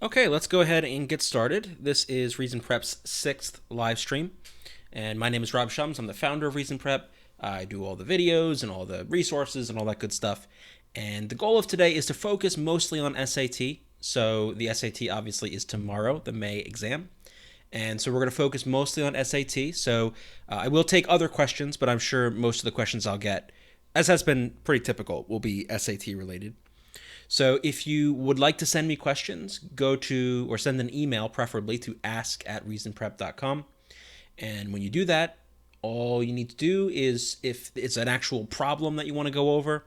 Okay, let's go ahead and get started. This is Reason Prep's 6th live stream, and my name is Rob Shums. I'm the founder of Reason Prep. I do all the videos and all the resources and all that good stuff. And the goal of today is to focus mostly on SAT. So the SAT obviously is tomorrow, the May exam. And so we're going to focus mostly on SAT. So I will take other questions, but I'm sure most of the questions I'll get, as has been pretty typical, will be SAT related. So if you would like to send me questions, go to, or send an email preferably to ask@reasonprep.com. And when you do that, all you need to do is, if it's an actual problem that you want to go over,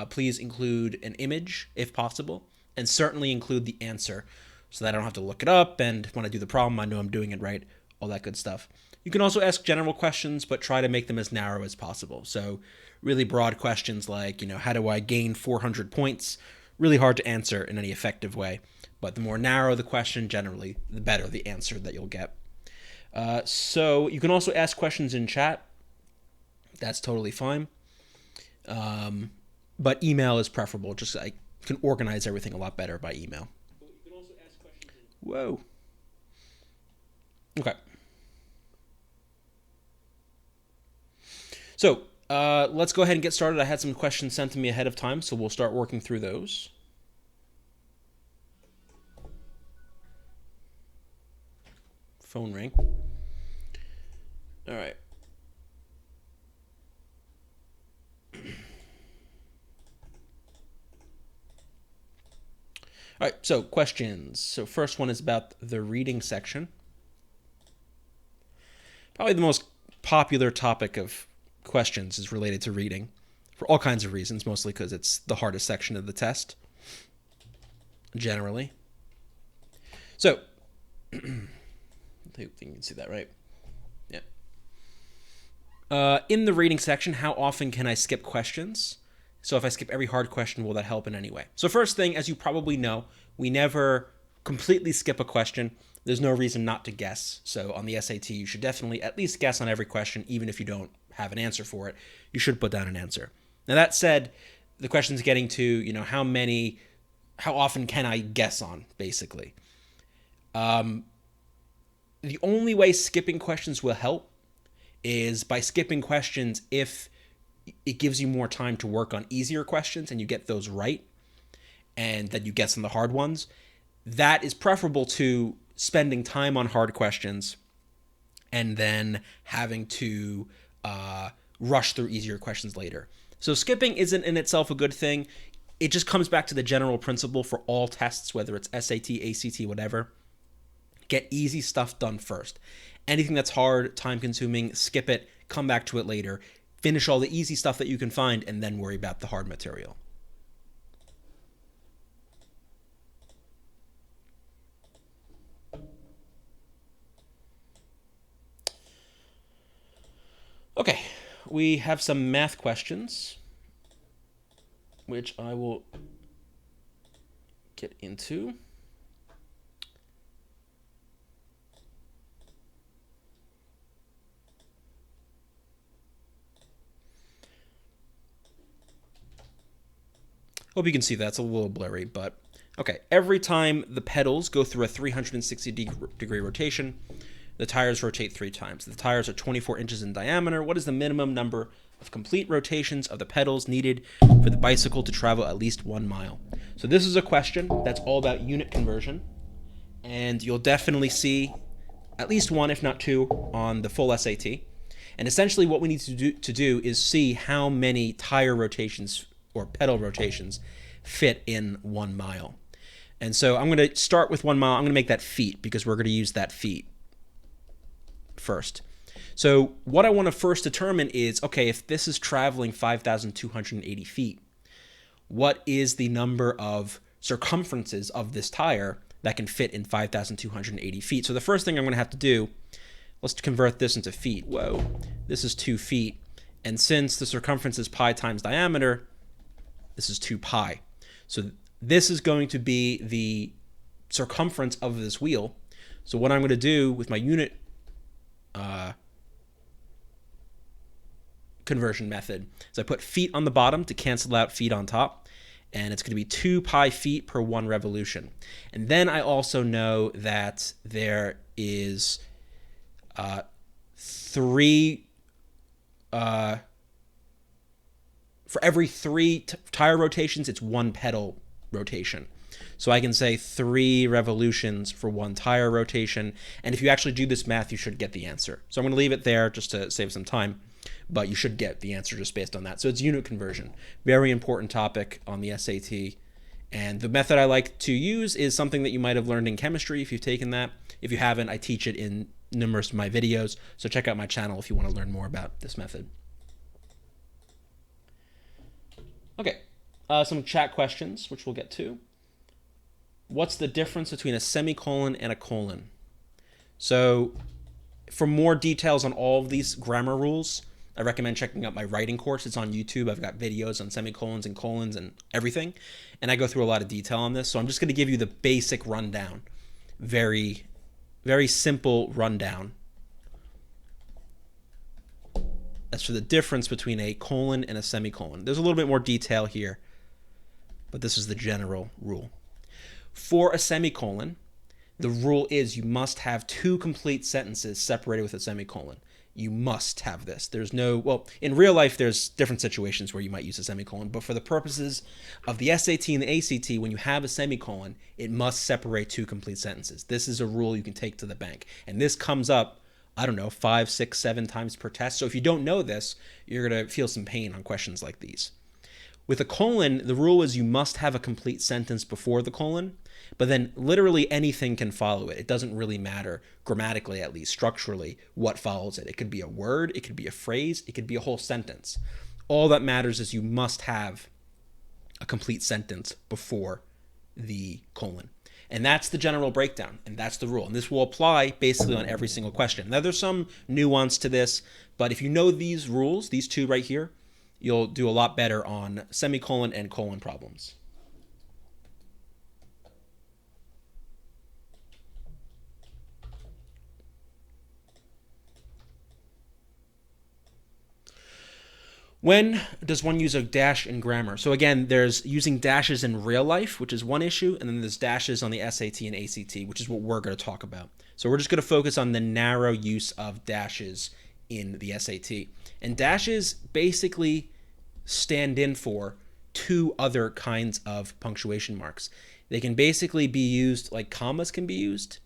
please include an image if possible, and certainly include the answer so that I don't have to look it up, and when I do the problem, I know I'm doing it right, all that good stuff. You can also ask general questions, but try to make them as narrow as possible. So really broad questions like, how do I gain 400 points? Really hard to answer in any effective way, but the more narrow the question, generally, the better the answer that you'll get. So you can also ask questions in chat. That's totally fine. But email is preferable. Just I can organize everything a lot better by email. You can also ask questions in... Whoa. Okay. So let's go ahead and get started. I had some questions sent to me ahead of time, so we'll start working through those. Phone ring. All right. All right, so questions. So first one is about the reading section. Probably the most popular topic of questions is related to reading for all kinds of reasons, mostly because it's the hardest section of the test, generally. So, I think you can see that, right? Yeah. In the reading section, how often can I skip questions? So if I skip every hard question, will that help in any way? So first thing, as you probably know, we never completely skip a question. There's no reason not to guess. So on the SAT, you should definitely at least guess on every question, even if you don't have an answer for it. You should put down an answer. Now that said, the question's getting to, how often can I guess on, basically. The only way skipping questions will help is by skipping questions if it gives you more time to work on easier questions and you get those right, and that you guess on the hard ones. That is preferable to spending time on hard questions and then having to rush through easier questions later. So skipping isn't in itself a good thing. It just comes back to the general principle for all tests, whether it's SAT, ACT, whatever. Get easy stuff done first. Anything that's hard, time-consuming, skip it, come back to it later. Finish all the easy stuff that you can find, and then worry about the hard material. Okay, we have some math questions, which I will get into. Hope you can see that. It's a little blurry, but okay. Every time the pedals go through a 360-degree rotation, the tires rotate 3 times. The tires are 24 inches in diameter. What is the minimum number of complete rotations of the pedals needed for the bicycle to travel at least 1 mile? So this is a question that's all about unit conversion, and you'll definitely see at least 1, if not 2, on the full SAT. And essentially what we need to do is see how many tire rotations or pedal rotations fit in 1 mile. And so I'm going to start with 1 mile. I'm going to make that feet because we're going to use that feet first. So what I want to first determine is, okay, if this is traveling 5,280 feet, what is the number of circumferences of this tire that can fit in 5,280 feet? So the first thing I'm going to have to do, let's convert this into feet. Whoa, this is 2 feet. And since the circumference is pi times diameter, this is 2 pi. So this is going to be the circumference of this wheel. So what I'm going to do with my unit conversion method is I put feet on the bottom to cancel out feet on top, and it's going to be 2 pi feet per 1 revolution. And then I also know that there is 3 for every 3 tire rotations, it's 1 pedal rotation. So I can say 3 revolutions for 1 tire rotation. And if you actually do this math, you should get the answer. So I'm going to leave it there just to save some time, but you should get the answer just based on that. So it's unit conversion. Very important topic on the SAT. And the method I like to use is something that you might have learned in chemistry if you've taken that. If you haven't, I teach it in numerous of my videos. So check out my channel if you want to learn more about this method. Okay, some chat questions, which we'll get to. What's the difference between a semicolon and a colon? So for more details on all of these grammar rules, I recommend checking out my writing course. It's on YouTube. I've got videos on semicolons and colons and everything. And I go through a lot of detail on this. So I'm just going to give you the basic rundown. Very, very simple rundown. As for the difference between a colon and a semicolon, there's a little bit more detail here, but this is the general rule. For a semicolon, the rule is you must have 2 complete sentences separated with a semicolon. You must have this. There's no, well, in real life, there's different situations where you might use a semicolon, but for the purposes of the SAT and the ACT, when you have a semicolon, it must separate 2 complete sentences. This is a rule you can take to the bank. And this comes up, I don't know, 5, 6, 7 times per test. So if you don't know this, you're going to feel some pain on questions like these. With a colon, the rule is you must have a complete sentence before the colon, but then literally anything can follow it. It doesn't really matter, grammatically at least, structurally, what follows it. It could be a word, it could be a phrase, it could be a whole sentence. All that matters is you must have a complete sentence before the colon. And that's the general breakdown, and that's the rule. And this will apply basically on every single question. Now, there's some nuance to this, but if you know these rules, these 2 right here, you'll do a lot better on semicolon and colon problems. When does one use a dash in grammar? So again, there's using dashes in real life, which is one issue, and then there's dashes on the SAT and ACT, which is what we're going to talk about. So we're just going to focus on the narrow use of dashes in the SAT. And dashes basically stand in for 2 other kinds of punctuation marks. They can basically be used like commas can be used,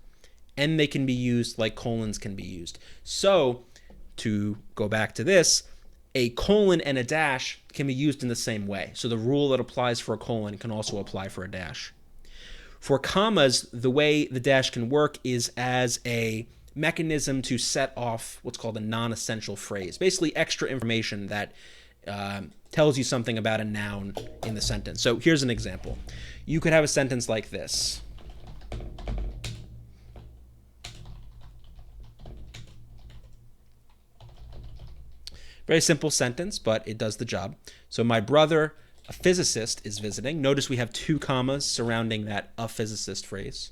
and they can be used like colons can be used. So to go back to this, a colon and a dash can be used in the same way. So the rule that applies for a colon can also apply for a dash. For commas, the way the dash can work is as a mechanism to set off what's called a non-essential phrase, basically extra information that tells you something about a noun in the sentence. So here's an example. You could have a sentence like this. Very simple sentence, but it does the job. So my brother, a physicist, is visiting. Notice we have 2 commas surrounding that a physicist phrase.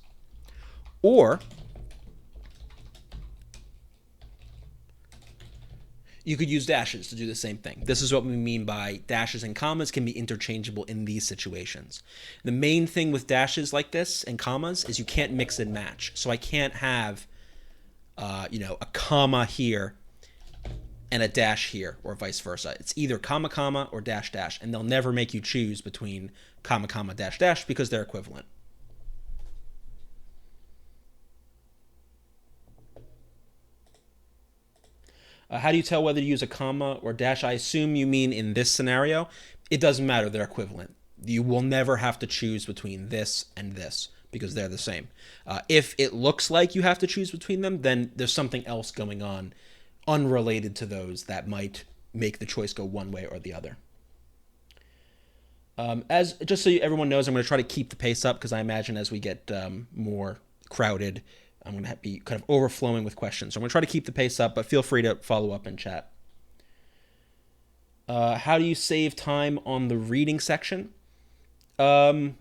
Or you could use dashes to do the same thing. This is what we mean by dashes and commas can be interchangeable in these situations. The main thing with dashes like this and commas is you can't mix and match. So I can't have, a comma here and a dash here, or vice versa. It's either comma, comma, or dash, dash, and they'll never make you choose between comma, comma, dash, dash because they're equivalent. How do you tell whether to use a comma or dash? I assume you mean in this scenario. It doesn't matter, they're equivalent. You will never have to choose between this and this because they're the same. If it looks like you have to choose between them, then there's something else going on unrelated to those that might make the choice go one way or the other. Just so everyone knows, I'm going to try to keep the pace up because I imagine as we get more crowded, I'm going to be kind of overflowing with questions. So I'm going to try to keep the pace up, but feel free to follow up in chat. How do you save time on the reading section? Main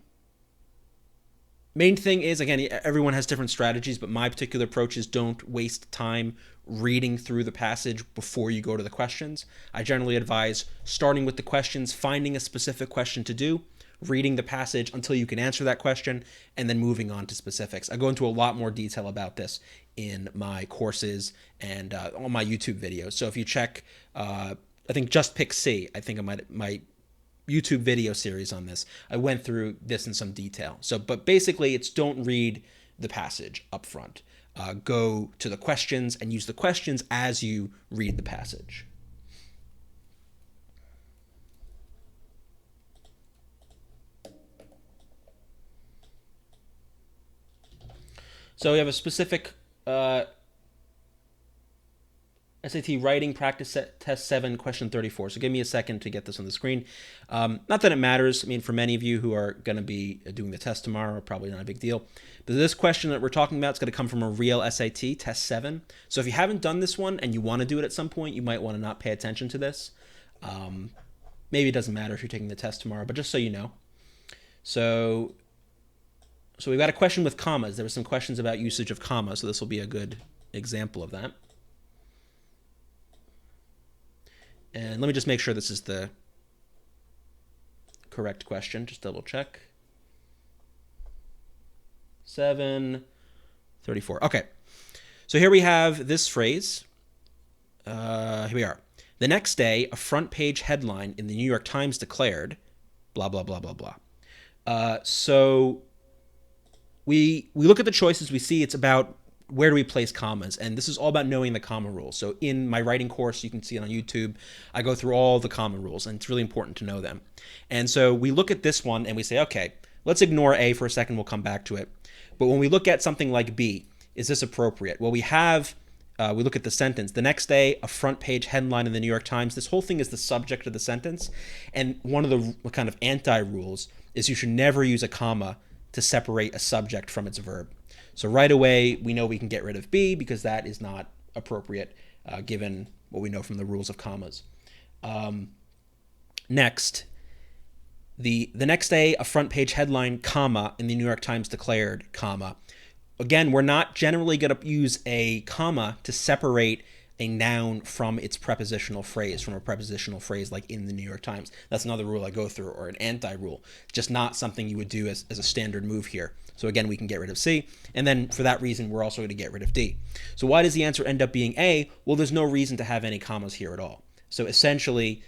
thing is, again, everyone has different strategies, but my particular approach is don't waste time reading through the passage before you go to the questions. I generally advise starting with the questions, finding a specific question to do, reading the passage until you can answer that question, and then moving on to specifics. I go into a lot more detail about this in my courses and on my YouTube videos. So if you check, I think Just Pick C, I think my YouTube video series on this, I went through this in some detail. So, but basically, it's don't read the passage up front. Go to the questions and use the questions as you read the passage. So we have a specific SAT writing practice test 7, question 34. So give me a second to get this on the screen. Not that it matters. I mean, for many of you who are going to be doing the test tomorrow, probably not a big deal. But this question that we're talking about is going to come from a real SAT, test 7. So if you haven't done this one and you want to do it at some point, you might want to not pay attention to this. Maybe it doesn't matter if you're taking the test tomorrow, but just so you know. So we've got a question with commas. There were some questions about usage of commas, so this will be a good example of that. And let me just make sure this is the correct question. Just double check. 7:34. Okay. So here we have this phrase. Here we are. The next day, a front page headline in the New York Times declared, blah, blah, blah, blah, blah. So we look at the choices, we see it's about where do we place commas, and this is all about knowing the comma rules. So in my writing course, you can see it on YouTube, I go through all the comma rules, and it's really important to know them. And so we look at this one and we say, okay, let's ignore A for a second, we'll come back to it. But when we look at something like B, is this appropriate? Well, we look at the sentence. The next day, a front page headline in the New York Times. This whole thing is the subject of the sentence. And one of the kind of anti-rules is you should never use a comma to separate a subject from its verb. So right away, we know we can get rid of B because that is not appropriate given what we know from the rules of commas. Next, the next day, a front page headline, comma, in the New York Times declared, comma. Again, we're not generally going to use a comma to separate a noun from its prepositional phrase, from a prepositional phrase like in the New York Times. That's another rule I go through, or an anti-rule. Just not something you would do as a standard move here. So again, we can get rid of C. And then for that reason, we're also going to get rid of D. So why does the answer end up being A? Well, there's no reason to have any commas here at all. So essentially,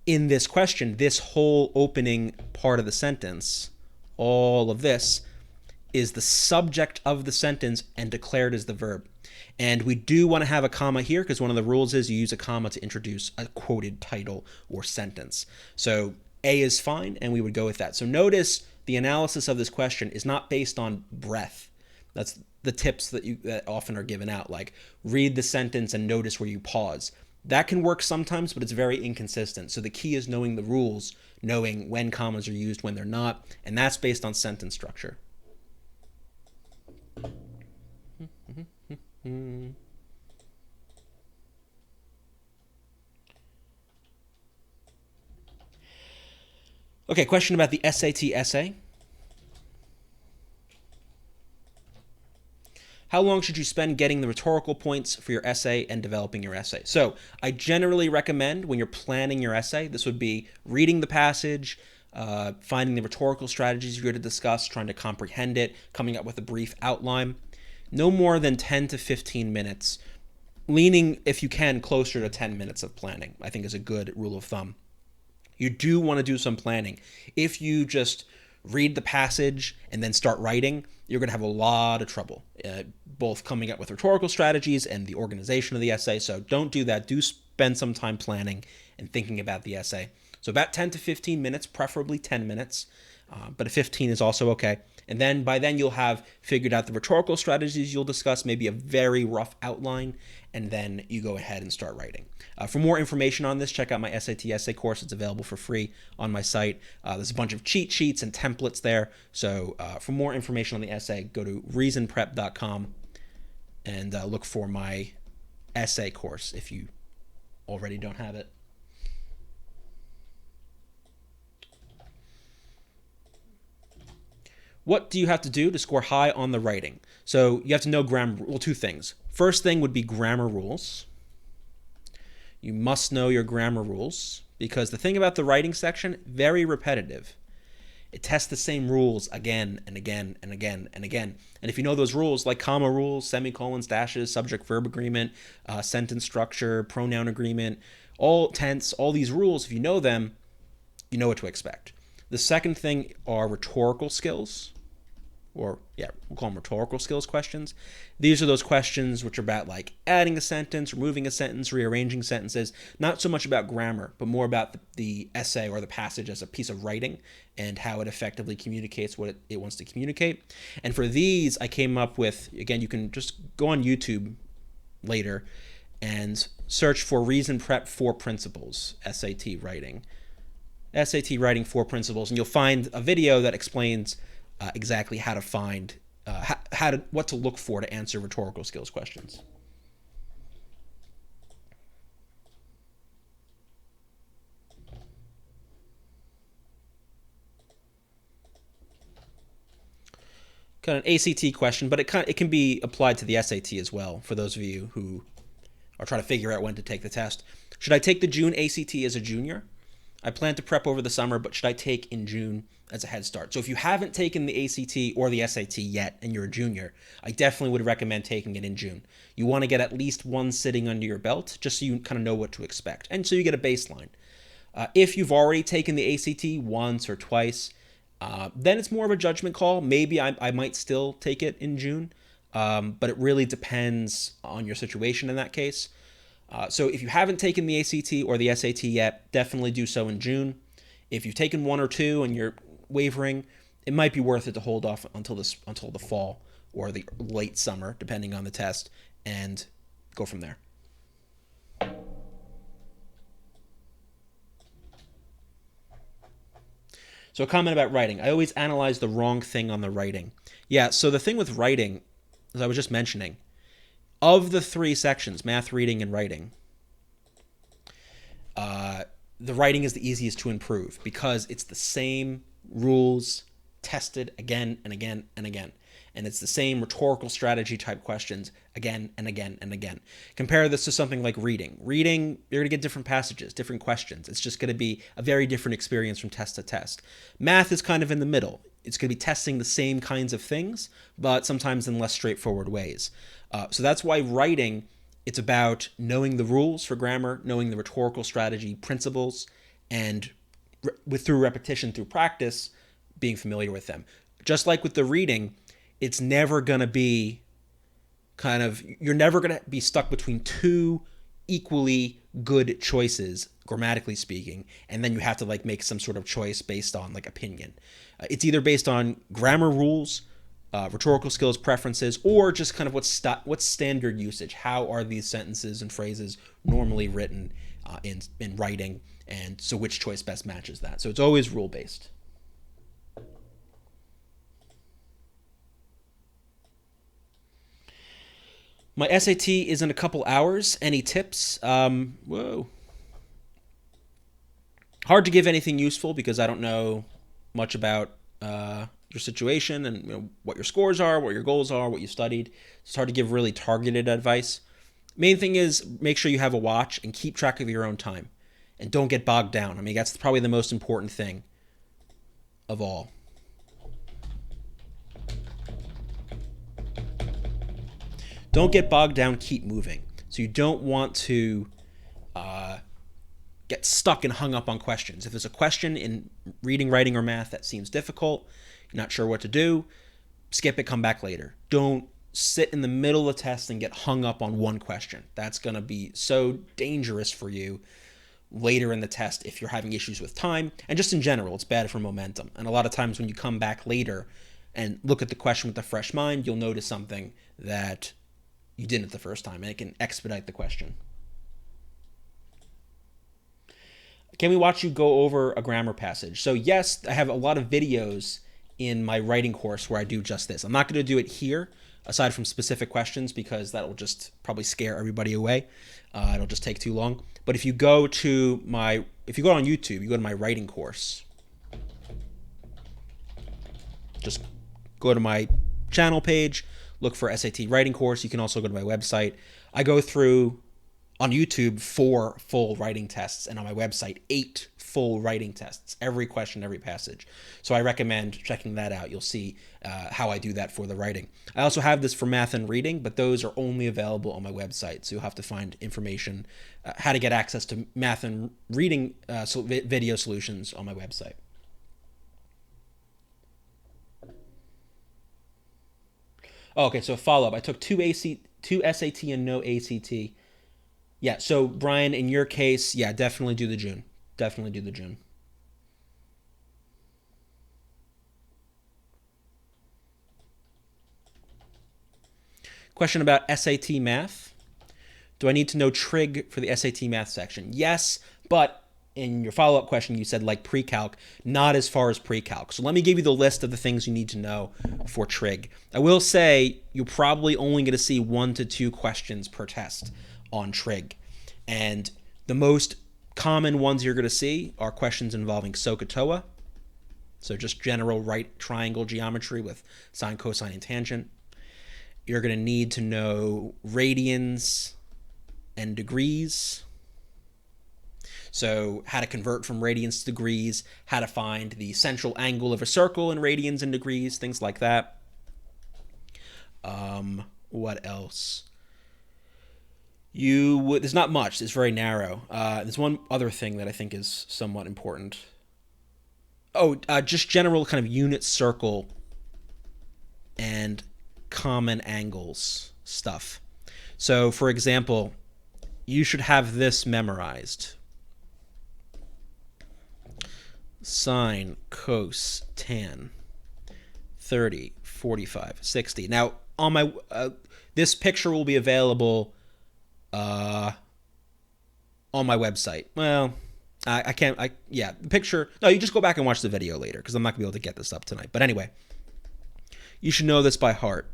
in this question, this whole opening part of the sentence, all of this, is the subject of the sentence and declared as the verb. And we do want to have a comma here because one of the rules is you use a comma to introduce a quoted title or sentence. So A is fine, and we would go with that. So notice the analysis of this question is not based on breadth. That's the tips that often are given out, like read the sentence and notice where you pause. That can work sometimes, but it's very inconsistent. So the key is knowing the rules, knowing when commas are used, when they're not, and that's based on sentence structure. Okay, question about the SAT essay. How long should you spend getting the rhetorical points for your essay and developing your essay? So I generally recommend when you're planning your essay, this would be reading the passage, finding the rhetorical strategies you're going to discuss, trying to comprehend it, coming up with a brief outline. No more than 10 to 15 minutes, leaning, if you can, closer to 10 minutes of planning, I think is a good rule of thumb. You do want to do some planning. If you just read the passage and then start writing, you're going to have a lot of trouble, both coming up with rhetorical strategies and the organization of the essay. So don't do that. Do spend some time planning and thinking about the essay. So about 10 to 15 minutes, preferably 10 minutes, but a 15 is also okay. And then by then you'll have figured out the rhetorical strategies you'll discuss, maybe a very rough outline, and then you go ahead and start writing. For more information on this, check out my SAT essay course. It's available for free on my site. There's a bunch of cheat sheets and templates there. So for more information on the essay, go to reasonprep.com and look for my essay course if you already don't have it. What do you have to do to score high on the writing? So you have to know grammar, well, two things. First thing would be grammar rules. You must know your grammar rules. because the thing about the writing section, very repetitive. It tests the same rules again and again and again and again. And if you know those rules, like comma rules, semicolons, dashes, subject-verb agreement, sentence structure, pronoun agreement, all tense, all these rules, if you know them, you know what to expect. The second thing are rhetorical skills, or yeah, we'll call them rhetorical skills questions. These are those questions which are about like adding a sentence, removing a sentence, rearranging sentences, not so much about grammar, but more about the essay or the passage as a piece of writing and how it effectively communicates what it wants to communicate. And for these, I came up with, again, you can just go on YouTube later and search for Reason Prep 4 Principles, SAT writing. SAT writing 4 principles, and you'll find a video that explains exactly how to find what to look for to answer rhetorical skills questions. Kind of an ACT question, but it can be applied to the SAT as well for those of you who are trying to figure out when to take the test. Should I take the June ACT as a junior? I plan to prep over the summer, but should I take in June as a head start? So if you haven't taken the ACT or the SAT yet and you're a junior, I definitely would recommend taking it in June. You want to get at least one sitting under your belt just so you kind of know what to expect and so you get a baseline. If you've already taken the ACT once or twice, then it's more of a judgment call. Maybe I might still take it in June, but it really depends on your situation in that case. So if you haven't taken the ACT or the SAT yet, definitely do so in June. If you've taken one or two and you're wavering, it might be worth it to hold off until the fall or the late summer, depending on the test, and go from there. So a comment about writing. I always analyze the wrong thing on the writing. Yeah, so the thing with writing, as I was just mentioning, of the 3 sections, math, reading, and writing, the writing is the easiest to improve because it's the same rules tested again and again and again. And it's the same rhetorical strategy type questions again and again and again. Compare this to something like reading. Reading, you're going to get different passages, different questions. It's just going to be a very different experience from test to test. Math is kind of in the middle. It's going to be testing the same kinds of things, but sometimes in less straightforward ways. So that's why writing, it's about knowing the rules for grammar, knowing the rhetorical strategy principles, and through repetition, through practice, being familiar with them. Just like with the reading, it's never going to be you're never going to be stuck between 2 equally good choices, grammatically speaking, and then you have to make some sort of choice based on opinion. It's either based on grammar rules, rhetorical skills, preferences, or just kind of what's standard usage. How are these sentences and phrases normally written in writing, and so which choice best matches that. So it's always rule based. My SAT is in a couple hours. Any tips? Hard to give anything useful because I don't know much about your situation and what your scores are, what your goals are, what you studied. It's hard to give really targeted advice. Main thing is make sure you have a watch and keep track of your own time. And don't get bogged down. I mean, that's probably the most important thing of all. Don't get bogged down, keep moving. So you don't want to get stuck and hung up on questions. If there's a question in reading, writing, or math that seems difficult, you're not sure what to do, skip it, come back later. Don't sit in the middle of the test and get hung up on one question. That's going to be so dangerous for you later in the test if you're having issues with time. And just in general, it's bad for momentum. And a lot of times when you come back later and look at the question with a fresh mind, you'll notice something that you didn't the first time, and it can expedite the question. Can we watch you go over a grammar passage? So yes, I have a lot of videos in my writing course where I do just this. I'm not going to do it here, aside from specific questions, because that will just probably scare everybody away. It'll just take too long. But if you go on YouTube, you go to my writing course. Just go to my channel page, look for SAT writing course. You can also go to my website. I go through on YouTube 4 full writing tests, and on my website 8 full writing tests, every question, every passage. So I recommend checking that out. You'll see how I do that for the writing. I also have this for math and reading, but those are only available on my website. So you'll have to find information, how to get access to math and reading video solutions on my website. Oh, okay, so follow up. I took two SAT and no ACT. Yeah, so Brian, in your case, yeah, definitely do the June. Definitely do the June. Question about SAT math. Do I need to know trig for the SAT math section? Yes, but in your follow-up question, you said like pre-calc, not as far as pre-calc. So let me give you the list of the things you need to know for trig. I will say you're probably only going to see 1 to 2 questions per test on trig. And the most common ones you're going to see are questions involving SOHCAHTOA, so just general right triangle geometry with sine, cosine, and tangent. You're going to need to know radians and degrees. So how to convert from radians to degrees, how to find the central angle of a circle in radians and degrees, things like that. What else? There's not much. It's very narrow. There's one other thing that I think is somewhat important. Oh, just general kind of unit circle and common angles stuff. So, for example, you should have this memorized. Sine, cos, tan, 30, 45, 60. Now, on my this picture will be available on my website. Well, I can't. The picture. No, you just go back and watch the video later because I'm not gonna be able to get this up tonight. But anyway, you should know this by heart.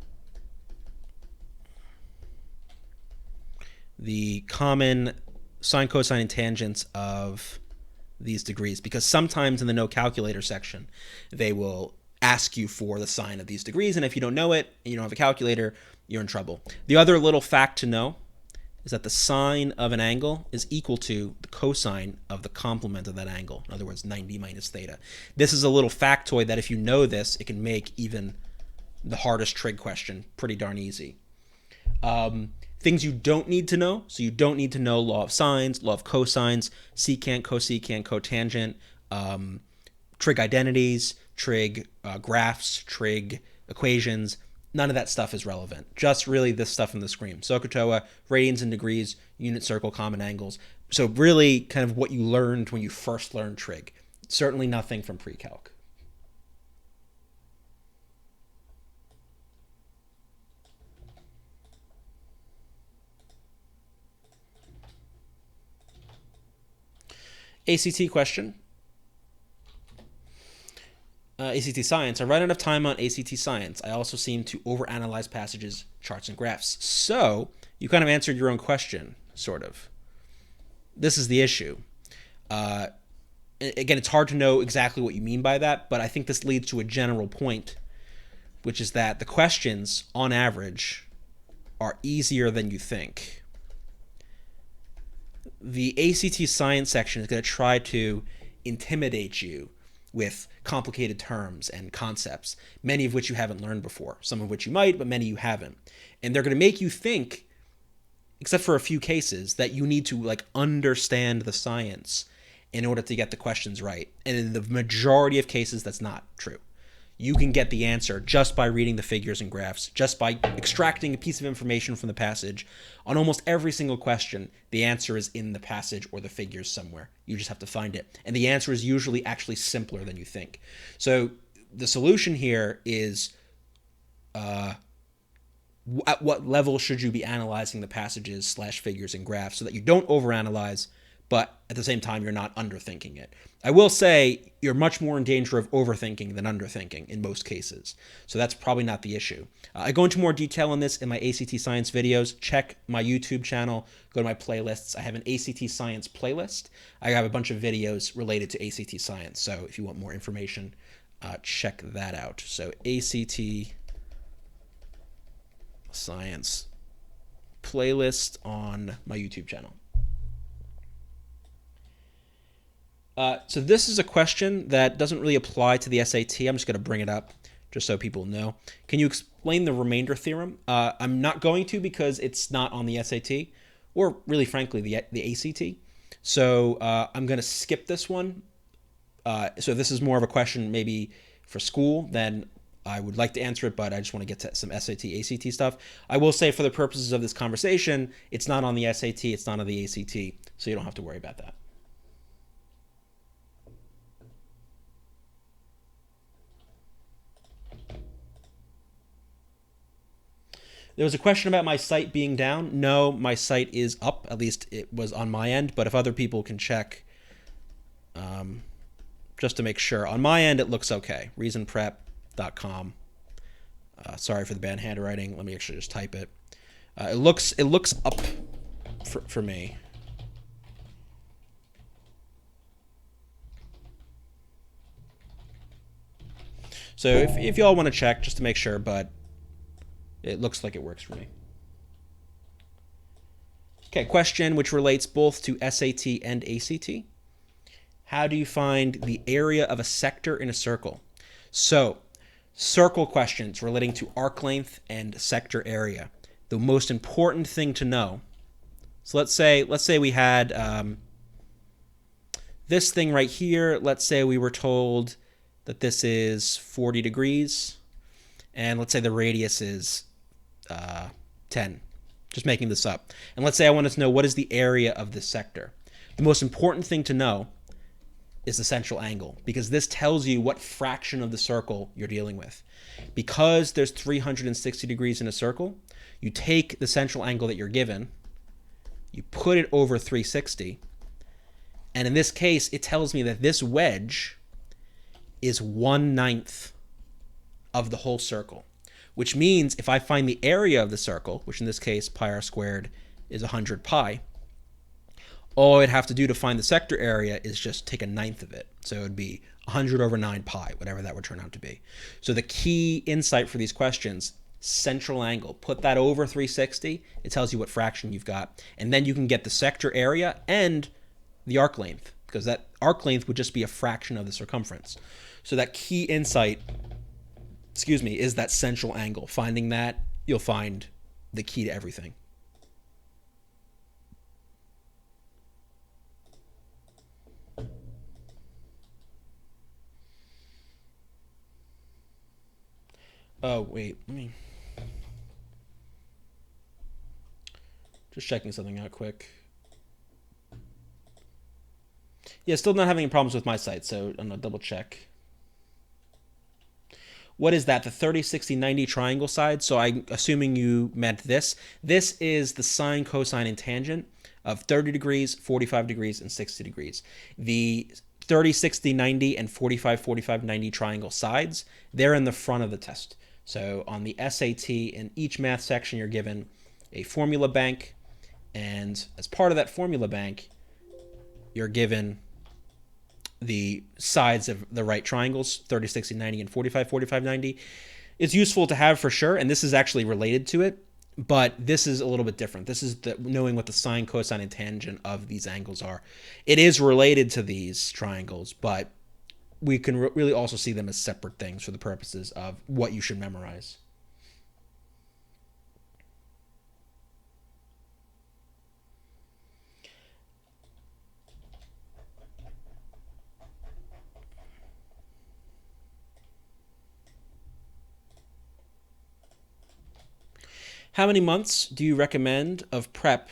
The common sine, cosine, and tangents of these degrees, because sometimes in the no calculator section they will ask you for the sine of these degrees, and if you don't know it and you don't have a calculator, you're in trouble. The other little fact to know is that the sine of an angle is equal to the cosine of the complement of that angle. In other words, 90 minus theta. This is a little factoid that if you know this, it can make even the hardest trig question pretty darn easy. Things you don't need to know. So you don't need to know law of sines, law of cosines, secant, cosecant, cotangent, trig identities, trig graphs, trig equations. None of that stuff is relevant. Just really this stuff in the screen. SOHCAHTOA, radians and degrees, unit circle, common angles. So really kind of what you learned when you first learned trig. Certainly nothing from pre-calc. ACT question. ACT Science. I run out of time on ACT Science. I also seem to overanalyze passages, charts, and graphs. So you kind of answered your own question, sort of. This is the issue. Again, it's hard to know exactly what you mean by that, but I think this leads to a general point, which is that the questions, on average, are easier than you think. The ACT Science section is going to try to intimidate you with complicated terms and concepts, many of which you haven't learned before, some of which you might, but many you haven't. And they're going to make you think, except for a few cases, that you need to like understand the science in order to get the questions right. And in the majority of cases, that's not true. You can get the answer just by reading the figures and graphs, just by extracting a piece of information from the passage. On almost every single question, the answer is in the passage or the figures somewhere. You just have to find it. And the answer is usually actually simpler than you think. So the solution here is at what level should you be analyzing the passages / figures and graphs so that you don't overanalyze, but at the same time, you're not underthinking it. I will say you're much more in danger of overthinking than underthinking in most cases. So that's probably not the issue. I go into more detail on this in my ACT Science videos. Check my YouTube channel. Go to my playlists. I have an ACT Science playlist. I have a bunch of videos related to ACT Science. So if you want more information, check that out. So ACT Science playlist on my YouTube channel. So this is a question that doesn't really apply to the SAT. I'm just going to bring it up just so people know. Can you explain the remainder theorem? I'm not going to because it's not on the SAT, or really frankly the ACT. So I'm going to skip this one. So this is more of a question maybe for school than I would like to answer it, but I just want to get to some SAT, ACT stuff. I will say for the purposes of this conversation, it's not on the SAT, it's not on the ACT, so you don't have to worry about that. There was a question about my site being down. No, my site is up. At least it was on my end. But if other people can check, just to make sure. On my end, it looks okay. reasonprep.com. Sorry for the bad handwriting. Let me actually just type it. It looks up for me. So if y'all want to check, just to make sure, but it looks like it works for me. Okay, question which relates both to SAT and ACT. How do you find the area of a sector in a circle? So, circle questions relating to arc length and sector area. The most important thing to know. So let's say we had this thing right here. Let's say we were told that this is 40 degrees, and let's say the radius is 10. Just making this up. And let's say I wanted to know what is the area of this sector. The most important thing to know is the central angle, because this tells you what fraction of the circle you're dealing with. Because there's 360 degrees in a circle, you take the central angle that you're given, you put it over 360, and in this case, it tells me that this wedge is 1/9 of the whole circle. Which means if I find the area of the circle, which in this case pi r squared is 100 pi, all I'd have to do to find the sector area is just take 1/9 of it. So it would be 100 over 9 pi, whatever that would turn out to be. So the key insight for these questions, central angle, put that over 360, it tells you what fraction you've got. And then you can get the sector area and the arc length, because that arc length would just be a fraction of the circumference. So that key insight, is that central angle. Finding that, you'll find the key to everything. Oh, wait, let me... Just checking something out quick. Yeah, still not having any problems with my site, so I'm gonna double check. What is that? The 30, 60, 90 triangle side? So I'm assuming you meant this. This is the sine, cosine, and tangent of 30 degrees, 45 degrees, and 60 degrees. The 30, 60, 90, and 45, 45, 90 triangle sides, they're in the front of the test. So on the SAT, in each math section, you're given a formula bank. And as part of that formula bank, you're given the sides of the right triangles, 30, 60, 90, and 45, 45, 90. It's useful to have for sure, and this is actually related to it, but this is a little bit different. This is knowing what the sine, cosine, and tangent of these angles are. It is related to these triangles, but we can really also see them as separate things for the purposes of what you should memorize. How many months do you recommend of prep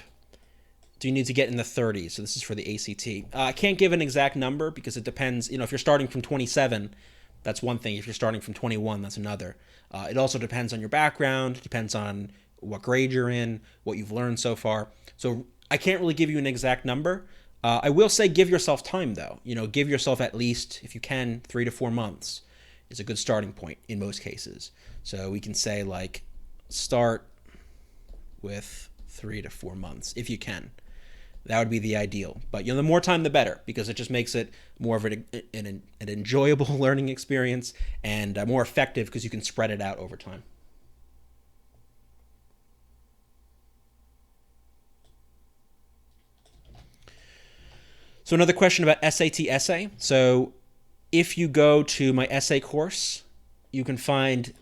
do you need to get in the 30s? So this is for the ACT. I can't give an exact number because it depends. If you're starting from 27, that's one thing. If you're starting from 21, that's another. It also depends on your background, depends on what grade you're in, what you've learned so far. So I can't really give you an exact number. I will say give yourself time, though. Give yourself at least, if you can, 3 to 4 months is a good starting point in most cases. So we can say, start with 3 to 4 months, if you can. That would be the ideal. But the more time, the better, because it just makes it more of an enjoyable learning experience and more effective because you can spread it out over time. So another question about SAT essay. So if you go to my essay course, you can find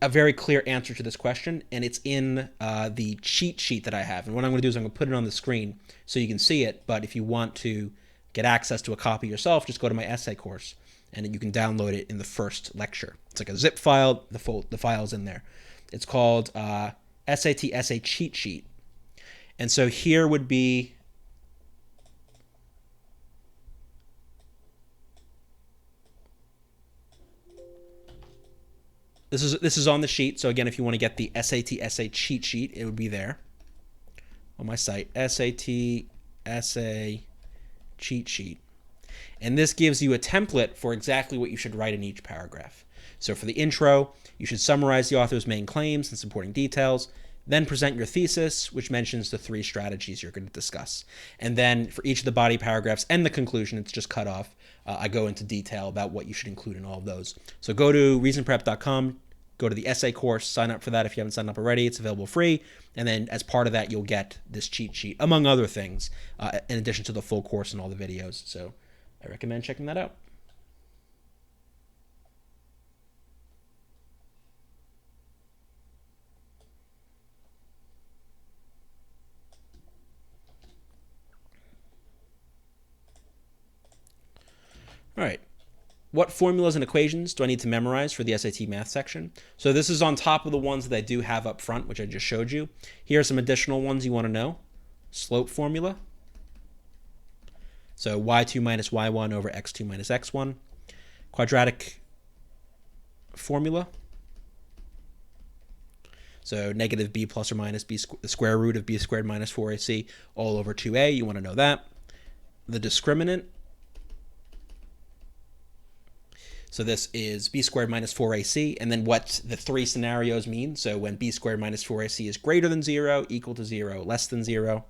a very clear answer to this question, and it's in the cheat sheet that I have. And what I'm going to do is I'm going to put it on the screen so you can see it. But if you want to get access to a copy yourself, just go to my essay course, and you can download it in the first lecture. It's like a zip file. The file's in there. It's called SAT essay cheat sheet. And so here would be this is on the sheet. So again, if you want to get the SAT essay cheat sheet, it would be there on my site, SAT essay cheat sheet. And this gives you a template for exactly what you should write in each paragraph. So for the intro, you should summarize the author's main claims and supporting details, then present your thesis, which mentions the 3 strategies you're going to discuss. And then for each of the body paragraphs and the conclusion, it's just cut off. I go into detail about what you should include in all of those. So go to reasonprep.com, go to the essay course, sign up for that if you haven't signed up already. It's available free. And then as part of that, you'll get this cheat sheet, among other things, in addition to the full course and all the videos. So I recommend checking that out. All right. What formulas and equations do I need to memorize for the SAT math section? So this is on top of the ones that I do have up front, which I just showed you. Here are some additional ones you want to know. Slope formula. So y2 minus y1 over x2 minus x1. Quadratic formula. So negative b plus or minus b, the square root of b squared minus 4ac all over 2a. You want to know that. The discriminant. So this is b squared minus 4ac, and then what the 3 scenarios mean. So when b squared minus 4ac is greater than 0, equal to 0, less than 0.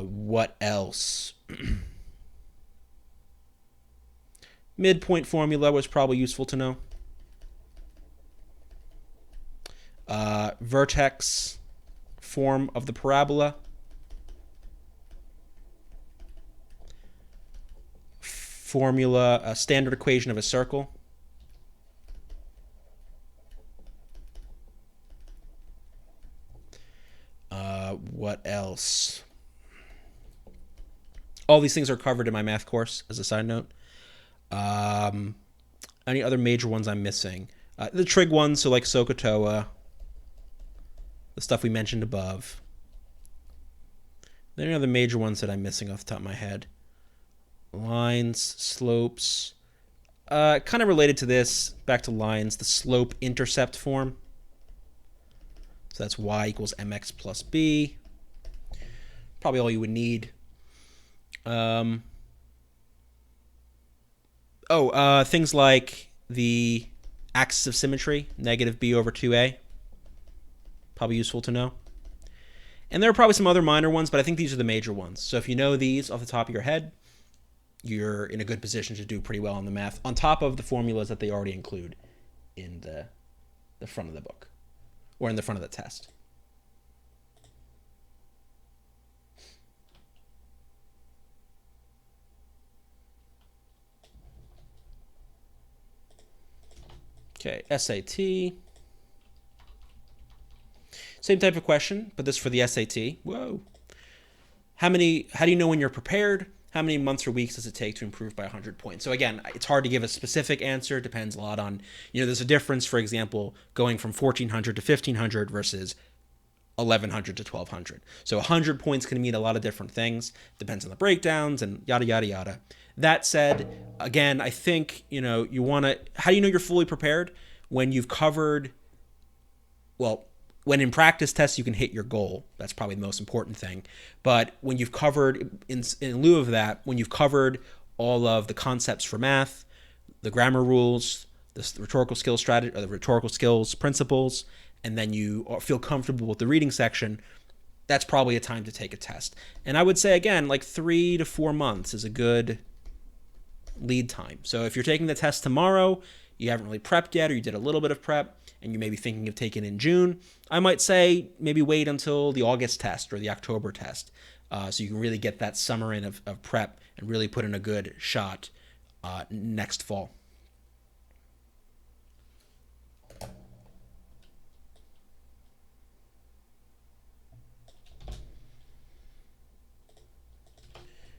What else? Midpoint formula was probably useful to know. Vertex form of the parabola. Formula, a standard equation of a circle. What else? All these things are covered in my math course, as a side note. Any other major ones I'm missing? The trig ones, so like SOHCAHTOA, the stuff we mentioned above. Are there any other major ones that I'm missing off the top of my head? Lines, slopes. Kind of related to this, back to lines, the slope-intercept form. So that's y equals mx plus b. Probably all you would need. Things like the axis of symmetry, negative b over 2a. Probably useful to know. And there are probably some other minor ones, but I think these are the major ones. So if you know these off the top of your head, you're in a good position to do pretty well on the math, on top of the formulas that they already include in the front of the book, or in the front of the test. Okay, SAT. Same type of question, but this for the SAT. Whoa. How do you know when you're prepared? How many months or weeks does it take to improve by 100 points? So again, it's hard to give a specific answer. It depends a lot on, there's a difference, for example, going from 1,400 to 1,500 versus 1,100 to 1,200. So 100 points can mean a lot of different things. Depends on the breakdowns and yada, yada, yada. That said, how do you know you're fully prepared? When you've covered, when in practice tests you can hit your goal. That's probably the most important thing. But when you've covered, in lieu of that, when you've covered all of the concepts for math, the grammar rules, the rhetorical skills strategy, or the rhetorical skills principles, and then you feel comfortable with the reading section, that's probably a time to take a test. And I would say, again, like 3 to 4 months is a good lead time. So if you're taking the test tomorrow, you haven't really prepped yet, or you did a little bit of prep, and you may be thinking of taking in June, I might say maybe wait until the August test or the October test. so you can really get that summer in of prep and really put in a good shot next fall.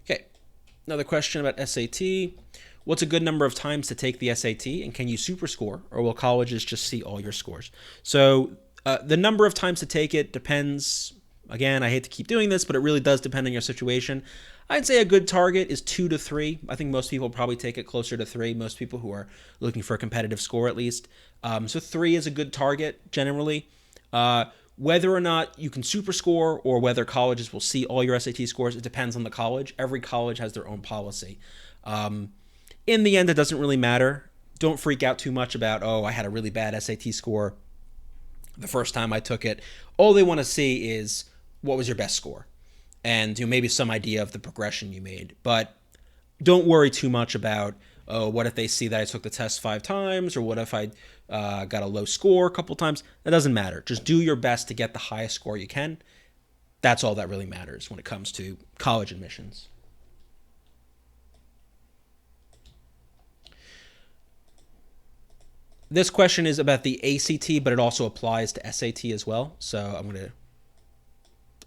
Okay, another question about SAT. What's a good number of times to take the SAT, and can you super score, or will colleges just see all your scores? So the number of times to take it depends. Again, I hate to keep doing this, but it really does depend on your situation. I'd say a good target is 2 to 3. I think most people probably take it closer to 3. Most people who are looking for a competitive score, at least. So 3 is a good target generally. Whether or not you can super score or whether colleges will see all your SAT scores, it depends on the college. Every college has their own policy. In the end, it doesn't really matter. Don't freak out too much about, oh, I had a really bad SAT score the first time I took it. All they want to see is what was your best score, and maybe some idea of the progression you made. But don't worry too much about, oh, what if they see that I took the test 5 times, or what if I got a low score a couple times? That doesn't matter. Just do your best to get the highest score you can. That's all that really matters when it comes to college admissions. This question is about the ACT, but it also applies to SAT as well. So I'm going to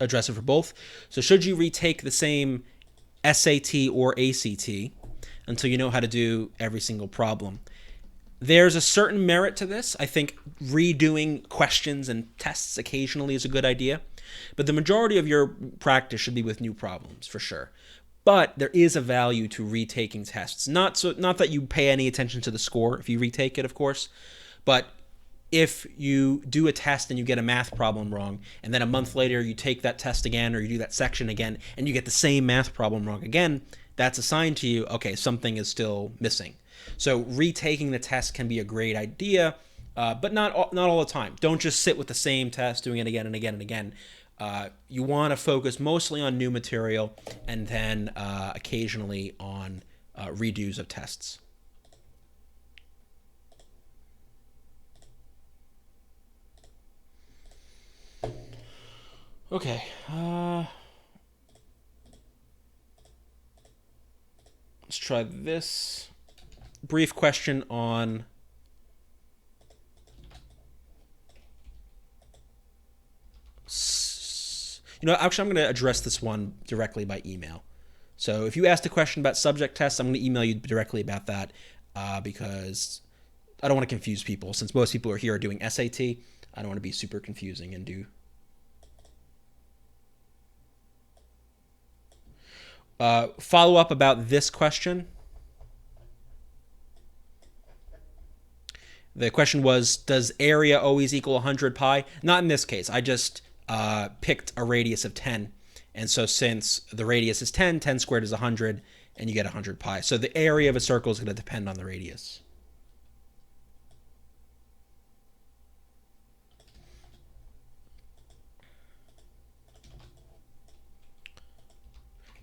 address it for both. So should you retake the same SAT or ACT until you know how to do every single problem? There's a certain merit to this. I think redoing questions and tests occasionally is a good idea, but the majority of your practice should be with new problems for sure. But there is a value to retaking tests. Not that you pay any attention to the score if you retake it, of course, but if you do a test and you get a math problem wrong, and then a month later you take that test again or you do that section again and you get the same math problem wrong again, that's a sign to you, okay, something is still missing. So retaking the test can be a great idea, but not all the time. Don't just sit with the same test doing it again and again and again. You want to focus mostly on new material and then occasionally on redos of tests. Okay. Let's try this. Brief question on actually, I'm going to address this one directly by email. So if you asked a question about subject tests, I'm going to email you directly about that because I don't want to confuse people. Since most people are here are doing SAT, I don't want to be super confusing and do. Follow up about this question. The question was, does area always equal 100 pi? Not in this case. I just picked a radius of 10. And so since the radius is 10, 10 squared is 100, and you get 100 pi. So the area of a circle is going to depend on the radius.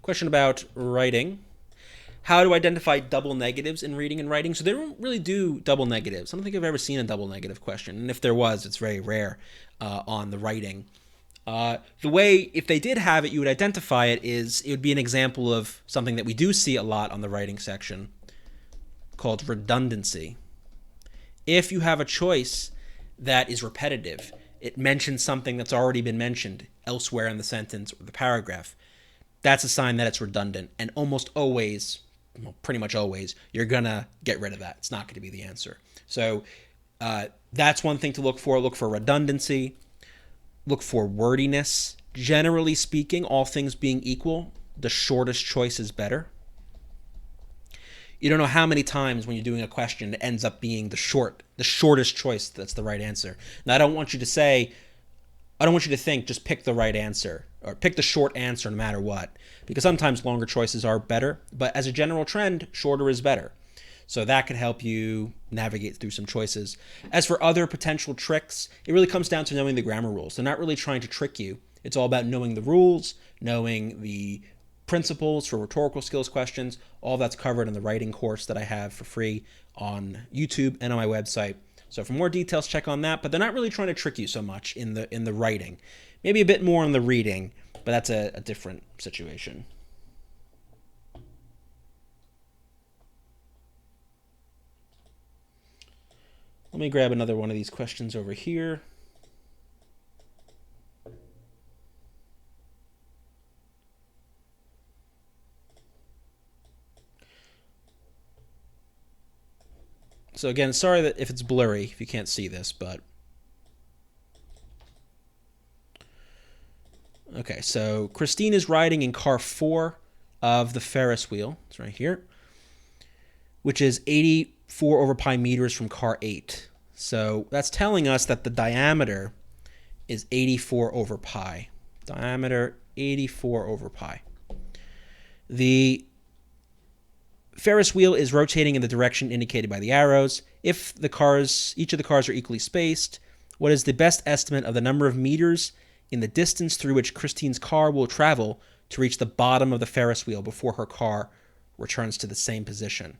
Question about writing. How to identify double negatives in reading and writing. So they don't really do double negatives. I don't think I've ever seen a double negative question. And if there was, it's very rare on the writing. The way, if they did have it, you would identify it would be an example of something that we do see a lot on the writing section called redundancy. If you have a choice that is repetitive, it mentions something that's already been mentioned elsewhere in the sentence or the paragraph, that's a sign that it's redundant. And almost always, well, pretty much always, you're going to get rid of that. It's not going to be the answer. So that's one thing to look for. Look for redundancy. Look for wordiness. Generally speaking, all things being equal, the shortest choice is better. You don't know how many times when you're doing a question it ends up being the shortest choice that's the right answer. Now, I don't want you to think just pick the right answer or pick the short answer no matter what, because sometimes longer choices are better, but as a general trend, shorter is better. So that could help you navigate through some choices. As for other potential tricks, it really comes down to knowing the grammar rules. They're not really trying to trick you. It's all about knowing the rules, knowing the principles for rhetorical skills questions. All that's covered in the writing course that I have for free on YouTube and on my website. So for more details, check on that. But they're not really trying to trick you so much in the writing. Maybe a bit more in the reading. but that's a different situation. Let me grab another one of these questions over here. So again, sorry that if it's blurry, if you can't see this, but okay, so Christine is riding in car 4 of the Ferris wheel. It's right here, which is 84 over pi meters from car 8. So that's telling us that the diameter is 84 over pi. Diameter 84 over pi. The Ferris wheel is rotating in the direction indicated by the arrows. If each of the cars are equally spaced, what is the best estimate of the number of meters in the distance through which Christine's car will travel to reach the bottom of the Ferris wheel before her car returns to the same position?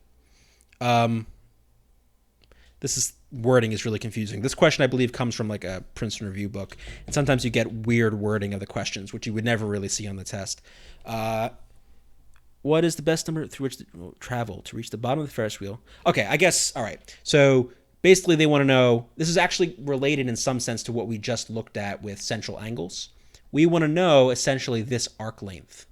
Wording is really confusing. This question, I believe, comes from like a Princeton Review book, and sometimes you get weird wording of the questions, which you would never really see on the test. What is the best number through which to travel to reach the bottom of the Ferris wheel? Okay, I guess, all right. So basically they want to know, this is actually related in some sense to what we just looked at with central angles. We want to know essentially this arc length.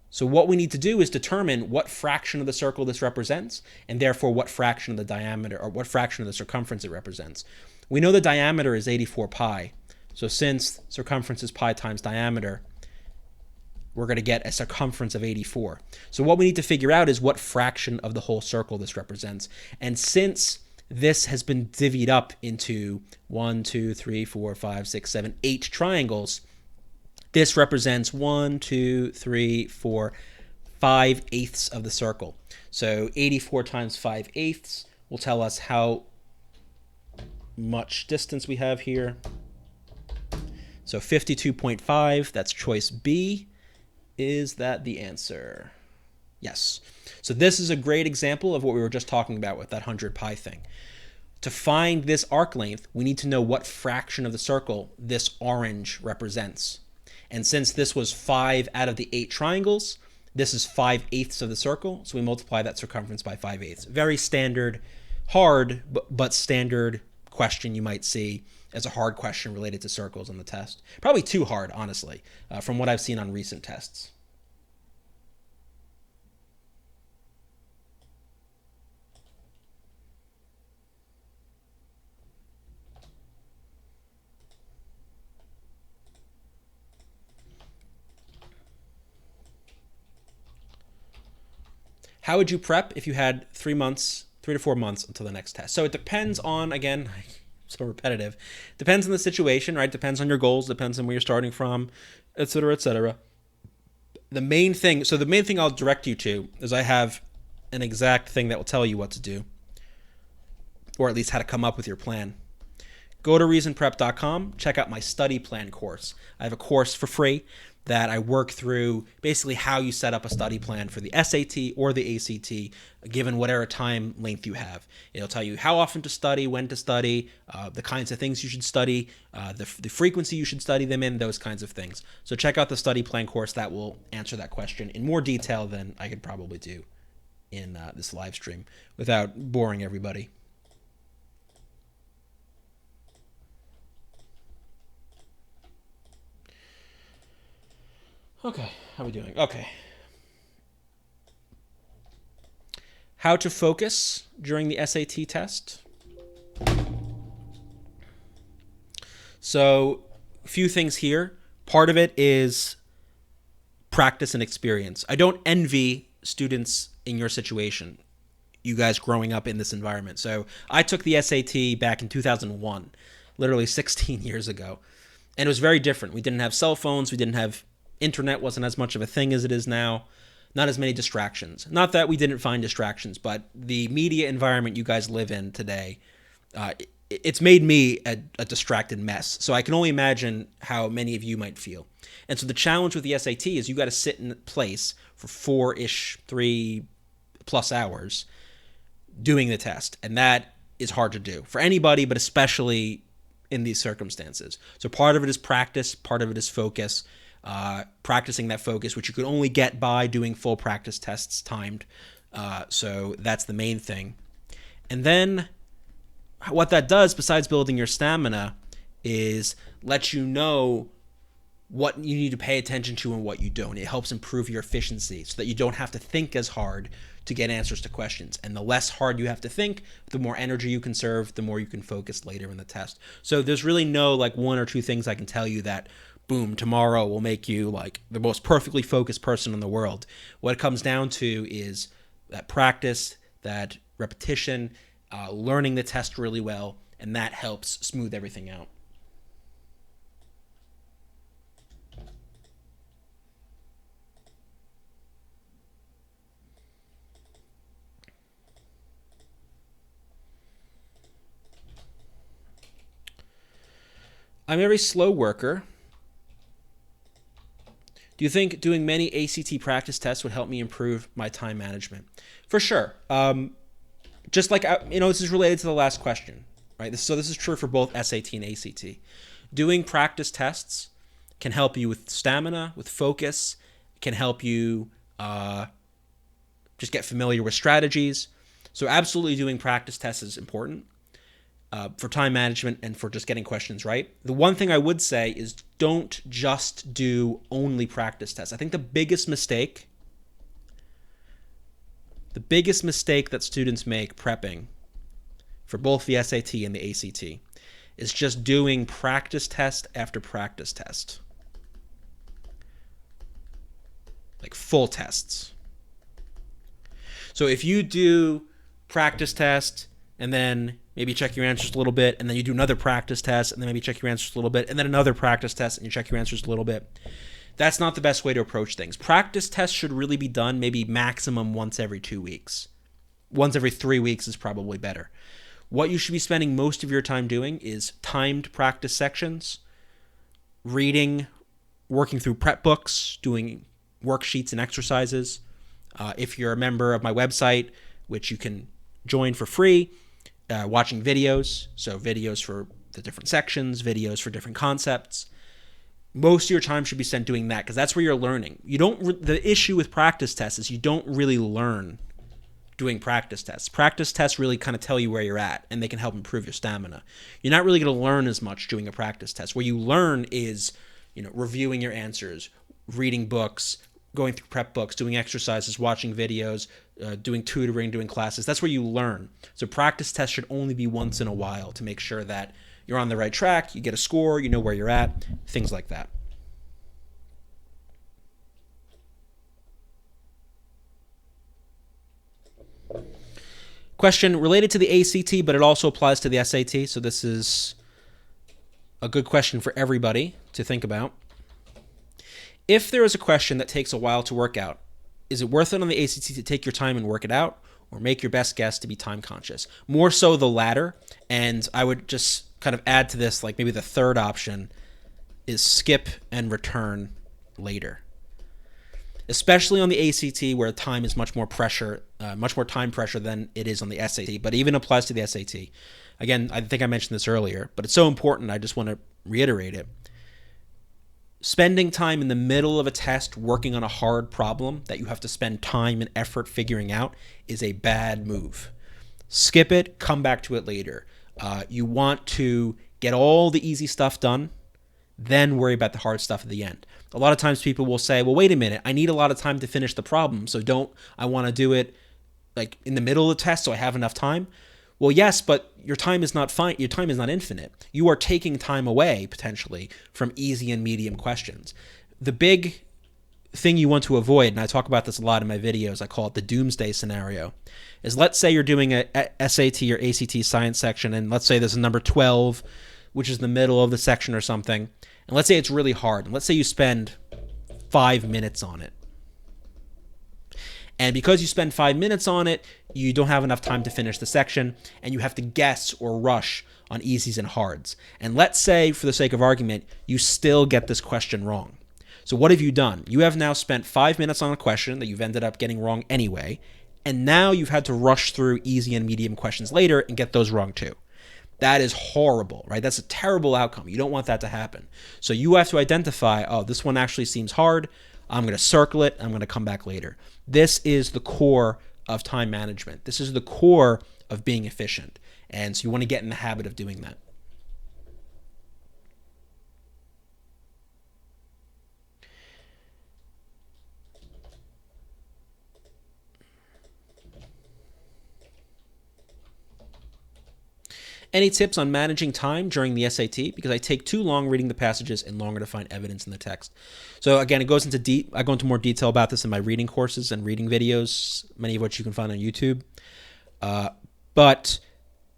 So what we need to do is determine what fraction of the circle this represents, and therefore what fraction of the diameter, or what fraction of the circumference it represents. We know the diameter is 84 pi. So since circumference is pi times diameter, we're going to get a circumference of 84. So what we need to figure out is what fraction of the whole circle this represents. And since this has been divvied up into 1, 2, 3, 4, 5, 6, 7, 8 triangles, this represents 1, 2, 3, 4, 5/8 of the circle. So 84 times 5/8 will tell us how much distance we have here. So 52.5, that's choice B. Is that the answer? Yes. So this is a great example of what we were just talking about with that 100 pi thing. To find this arc length, we need to know what fraction of the circle this orange represents. And since this was 5 out of the 8 triangles, this is 5/8 of the circle. So we multiply that circumference by 5/8. Very standard, hard, but standard question you might see as a hard question related to circles on the test. Probably too hard, honestly, from what I've seen on recent tests. How would you prep if you had 3 to 4 months until the next test? So it depends on, again, so repetitive, depends on the situation, right? Depends on your goals, depends on where you're starting from, et cetera, et cetera. The main thing I'll direct you to is I have an exact thing that will tell you what to do, or at least how to come up with your plan. Go to reasonprep.com, check out my study plan course. I have a course for free that I work through basically how you set up a study plan for the SAT or the ACT, given whatever time length you have. It'll tell you how often to study, when to study, the kinds of things you should study, the frequency you should study them in, those kinds of things. So check out the study plan course. That will answer that question in more detail than I could probably do in this live stream without boring everybody. Okay, how are we doing? Okay. How to focus during the SAT test. So, a few things here. Part of it is practice and experience. I don't envy students in your situation, you guys growing up in this environment. So, I took the SAT back in 2001, literally 16 years ago. And it was very different. We didn't have cell phones, we didn't have internet, wasn't as much of a thing as it is now. Not as many distractions. Not that we didn't find distractions, but the media environment you guys live in today, it's made me a distracted mess. So I can only imagine how many of you might feel. And so the challenge with the SAT is you got to sit in place for 3+ hours doing the test. And that is hard to do for anybody, but especially in these circumstances. So part of it is practice, part of it is focus, practicing that focus, which you could only get by doing full practice tests timed. So that's the main thing. And then what that does, besides building your stamina, is let you know what you need to pay attention to and what you don't. It helps improve your efficiency so that you don't have to think as hard to get answers to questions. And the less hard you have to think, the more energy you conserve, the more you can focus later in the test. So there's really no like one or two things I can tell you that, boom, tomorrow will make you like the most perfectly focused person in the world. What it comes down to is that practice, that repetition, learning the test really well, and that helps smooth everything out. I'm a very slow worker. Do you think doing many ACT practice tests would help me improve my time management? For sure. Just like, this is related to the last question, right? So this is true for both SAT and ACT. Doing practice tests can help you with stamina, with focus, can help you just get familiar with strategies. So absolutely doing practice tests is important for time management and for just getting questions right. The one thing I would say is don't just do only practice tests. I think the biggest mistake that students make prepping for both the SAT and the ACT is just doing practice test after practice test. Like full tests. So if you do practice test and then maybe check your answers a little bit, and then you do another practice test, and then maybe check your answers a little bit, and then another practice test, and you check your answers a little bit, that's not the best way to approach things. Practice tests should really be done maybe maximum once every 2 weeks. Once every 3 weeks is probably better. What you should be spending most of your time doing is timed practice sections, reading, working through prep books, doing worksheets and exercises. If you're a member of my website, which you can join for free, watching videos, so videos for the different sections, videos for different concepts. Most of your time should be spent doing that because that's where you're learning. The issue with practice tests is you don't really learn doing practice tests. Practice tests really kind of tell you where you're at, and they can help improve your stamina. You're not really going to learn as much doing a practice test. Where you learn is, reviewing your answers, reading books, going through prep books, doing exercises, watching videos, doing tutoring, doing classes. That's where you learn. So practice tests should only be once in a while to make sure that you're on the right track, you get a score, you know where you're at, things like that. Question related to the ACT, but it also applies to the SAT. So this is a good question for everybody to think about. If there is a question that takes a while to work out, is it worth it on the ACT to take your time and work it out, or make your best guess to be time conscious? More so the latter, and I would just kind of add to this, like maybe the third option is skip and return later. Especially on the ACT where time is much more time pressure than it is on the SAT, but even applies to the SAT. Again, I think I mentioned this earlier, but it's so important, I just want to reiterate it. Spending time in the middle of a test working on a hard problem that you have to spend time and effort figuring out is a bad move. Skip it, come back to it later. You want to get all the easy stuff done, then worry about the hard stuff at the end. A lot of times people will say, well, wait a minute, I need a lot of time to finish the problem, so I want to do it like in the middle of the test so I have enough time. Well, yes, but your time is not your time is not infinite. You are taking time away, potentially, from easy and medium questions. The big thing you want to avoid, and I talk about this a lot in my videos, I call it the doomsday scenario, is let's say you're doing a SAT or ACT science section, and let's say this is number 12, which is the middle of the section or something, and let's say it's really hard, and let's say you spend 5 minutes on it. And because you spend 5 minutes on it, you don't have enough time to finish the section, and you have to guess or rush on easies and hards. And let's say, for the sake of argument, you still get this question wrong. So what have you done? You have now spent 5 minutes on a question that you've ended up getting wrong anyway, and now you've had to rush through easy and medium questions later and get those wrong too. That is horrible, right? That's a terrible outcome. You don't want that to happen. So you have to identify, oh, this one actually seems hard. I'm going to circle it. I'm going to come back later. This is the core of time management. This is the core of being efficient. And so you want to get in the habit of doing that. Any tips on managing time during the SAT? Because I take too long reading the passages and longer to find evidence in the text. So again, it goes into I go into more detail about this in my reading courses and reading videos, many of which you can find on YouTube. But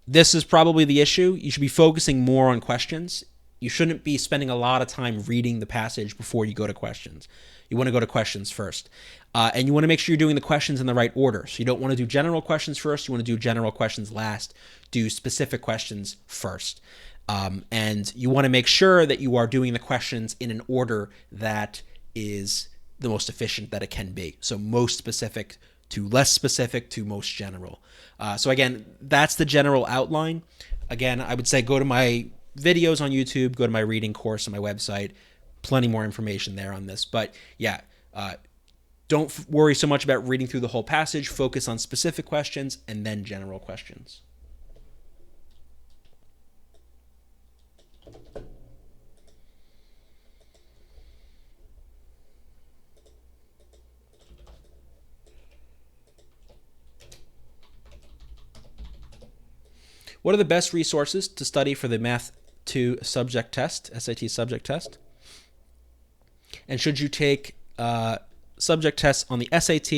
this is probably the issue. You should be focusing more on questions. You shouldn't be spending a lot of time reading the passage before you go to questions. You want to go to questions first. And you want to make sure you're doing the questions in the right order. So you don't want to do general questions first. You want to do general questions last. Do specific questions first. And you want to make sure that you are doing the questions in an order that is the most efficient that it can be. So most specific to less specific to most general. So again, that's the general outline. Again, I would say go to my videos on YouTube, go to my reading course on my website. Plenty more information there on this. But yeah, don't worry so much about reading through the whole passage. Focus on specific questions and then general questions. What are the best resources to study for the Math 2 subject test, SAT subject test? And should you take subject tests on the SAT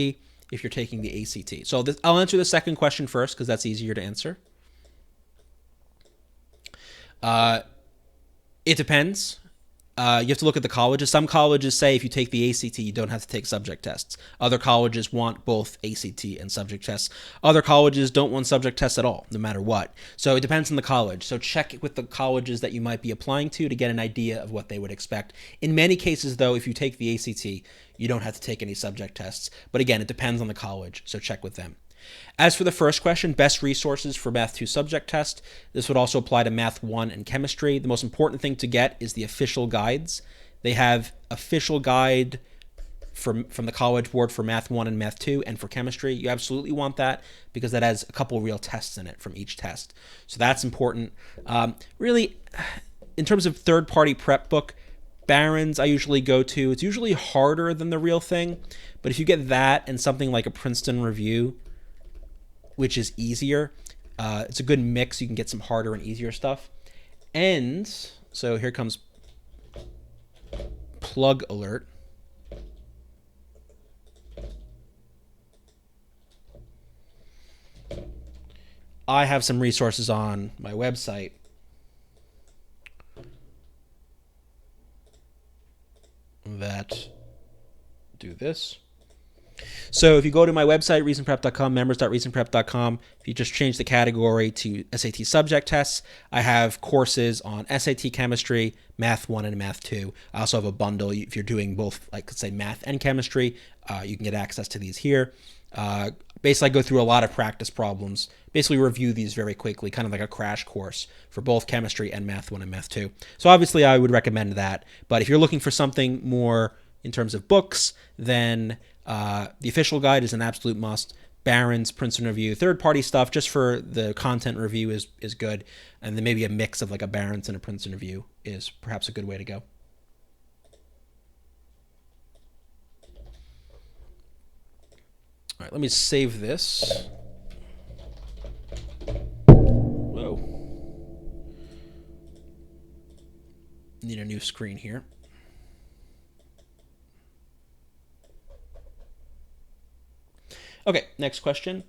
if you're taking the ACT? So I'll answer the second question first because that's easier to answer. It depends. You have to look at the colleges. Some colleges say if you take the ACT, you don't have to take subject tests. Other colleges want both ACT and subject tests. Other colleges don't want subject tests at all, no matter what. So it depends on the college. So check with the colleges that you might be applying to get an idea of what they would expect. In many cases, though, if you take the ACT, you don't have to take any subject tests. But again, it depends on the college, so check with them. As for the first question, best resources for Math 2 subject test, this would also apply to Math 1 and chemistry. The most important thing to get is the official guides. They have official guide from the College Board for Math 1 and Math 2 and for chemistry. You absolutely want that because that has a couple real tests in it from each test. So that's important. Really, in terms of third-party prep book, Barron's I usually go to. It's usually harder than the real thing, but if you get that and something like a Princeton Review, which is easier. It's a good mix. You can get some harder and easier stuff. And so here comes plug alert. I have some resources on my website that do this. So if you go to my website, reasonprep.com, members.reasonprep.com, if you just change the category to SAT subject tests, I have courses on SAT chemistry, Math 1 and Math 2. I also have a bundle. If you're doing both, like let's say math and chemistry, you can get access to these here. Basically, I go through a lot of practice problems, basically review these very quickly, kind of like a crash course for both chemistry and Math 1 and Math 2. So obviously, I would recommend that. But if you're looking for something more in terms of books, then the official guide is an absolute must. Barron's, Princeton Review, third-party stuff just for the content review is good. And then maybe a mix of like a Barron's and a Princeton Review is perhaps a good way to go. All right, let me save this. Whoa. Need a new screen here. Okay, next question.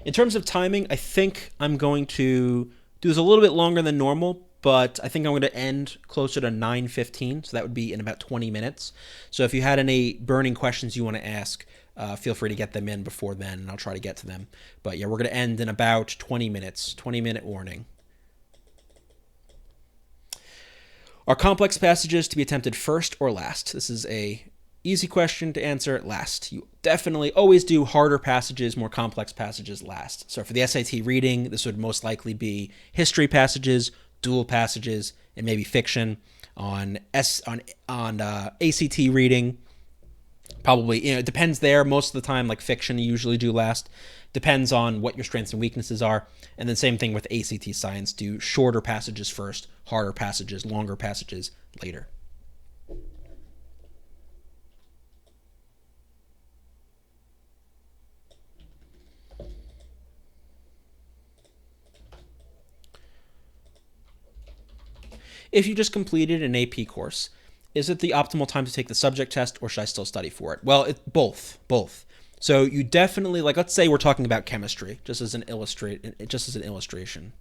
In terms of timing, I think I'm going to do this a little bit longer than normal, but I think I'm going to end closer to 9:15, so that would be in about 20 minutes. So if you had any burning questions you want to ask, feel free to get them in before then, and I'll try to get to them. But yeah, we're going to end in about 20 minutes, 20-minute warning. Are complex passages to be attempted first or last? This is a Easy question to answer last. You definitely always do harder passages, more complex passages last. So for the SAT reading, this would most likely be history passages, dual passages, and maybe fiction. On ACT reading, probably, it depends there. Most of the time, like fiction, you usually do last. Depends on what your strengths and weaknesses are. And then same thing with ACT science. Do shorter passages first, harder passages, longer passages later. If you just completed an AP course, is it the optimal time to take the subject test, or should I still study for it? Well, both. So you definitely, like, let's say we're talking about chemistry, just as an illustration.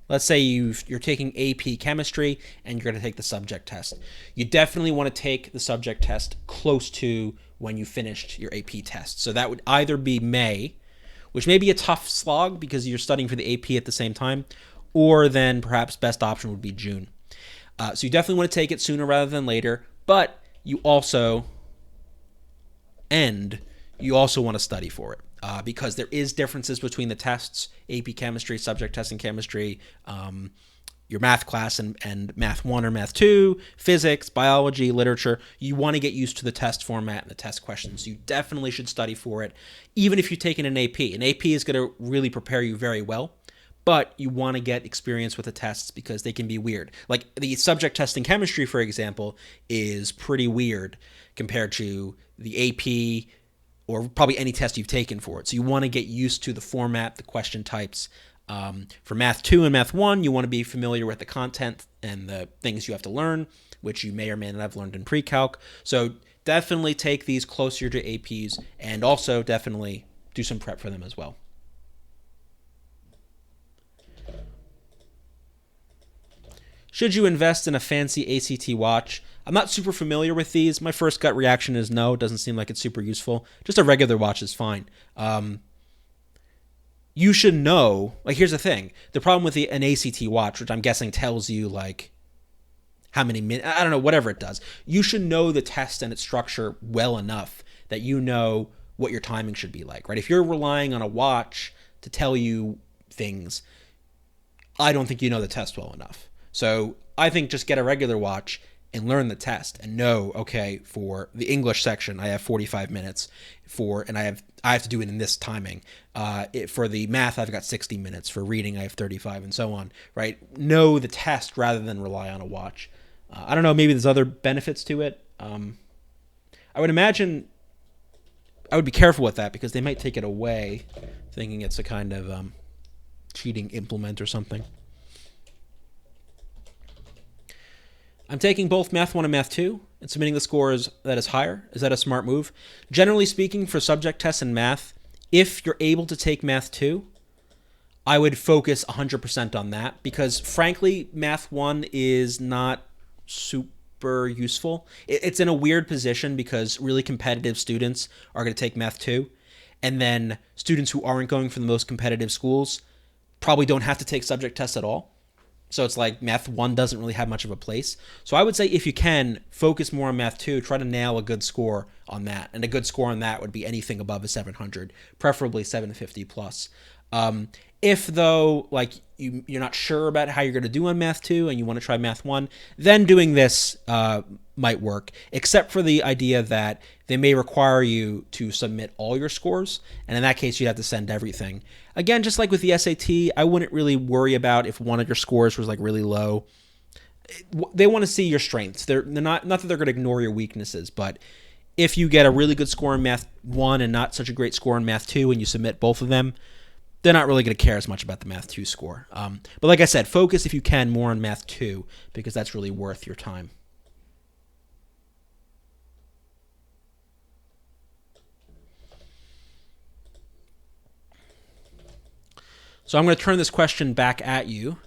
Let's say you're taking AP chemistry and you're going to take the subject test. You definitely want to take the subject test close to when you finished your AP test. So that would either be May, which may be a tough slog because you're studying for the AP at the same time, or then perhaps best option would be June. So you definitely want to take it sooner rather than later, but you also want to study for it because there is differences between the tests, AP chemistry, subject test in chemistry, your math class and math 1 or math 2, physics, biology, literature. You want to get used to the test format and the test questions. You definitely should study for it, even if you've taken an AP. An AP is going to really prepare you very well. But you want to get experience with the tests because they can be weird. Like the subject test in chemistry, for example, is pretty weird compared to the AP or probably any test you've taken for it. So you want to get used to the format, the question types. For Math 2 and Math 1, you want to be familiar with the content and the things you have to learn, which you may or may not have learned in pre-calc. So definitely take these closer to APs and also definitely do some prep for them as well. Should you invest in a fancy ACT watch? I'm not super familiar with these. My first gut reaction is no. It doesn't seem like it's super useful. Just a regular watch is fine. You should know, like, here's the thing. The problem with an ACT watch, which I'm guessing tells you, like, how many minutes, I don't know, whatever it does. You should know the test and its structure well enough that you know what your timing should be like, right? If you're relying on a watch to tell you things, I don't think you know the test well enough. So I think just get a regular watch and learn the test and know, okay, for the English section, I have 45 minutes and I have to do it in this timing. For the math, I've got 60 minutes. For reading, I have 35 and so on, right? Know the test rather than rely on a watch. I don't know, maybe there's other benefits to it. I would imagine I would be careful with that because they might take it away thinking it's a kind of cheating implement or something. I'm taking both Math 1 and Math 2 and submitting the scores that is higher. Is that a smart move? Generally speaking, for subject tests in math, if you're able to take Math 2, I would focus 100% on that because, frankly, Math 1 is not super useful. It's in a weird position because really competitive students are going to take Math 2, and then students who aren't going for the most competitive schools probably don't have to take subject tests at all. So it's like Math 1 doesn't really have much of a place. So I would say if you can, focus more on Math 2, try to nail a good score on that. And a good score on that would be anything above a 700, preferably 750 plus. If, though, like you're not sure about how you're going to do on Math 2 and you want to try Math 1, then doing this might work, except for the idea that they may require you to submit all your scores, and in that case, you'd have to send everything. Again, just like with the SAT, I wouldn't really worry about if one of your scores was like really low. They want to see your strengths. They're not that they're going to ignore your weaknesses, but if you get a really good score in Math 1 and not such a great score in Math 2 and you submit both of them, they're not really going to care as much about the Math 2 score. But like I said, focus if you can more on Math 2 because that's really worth your time. So I'm going to turn this question back at you.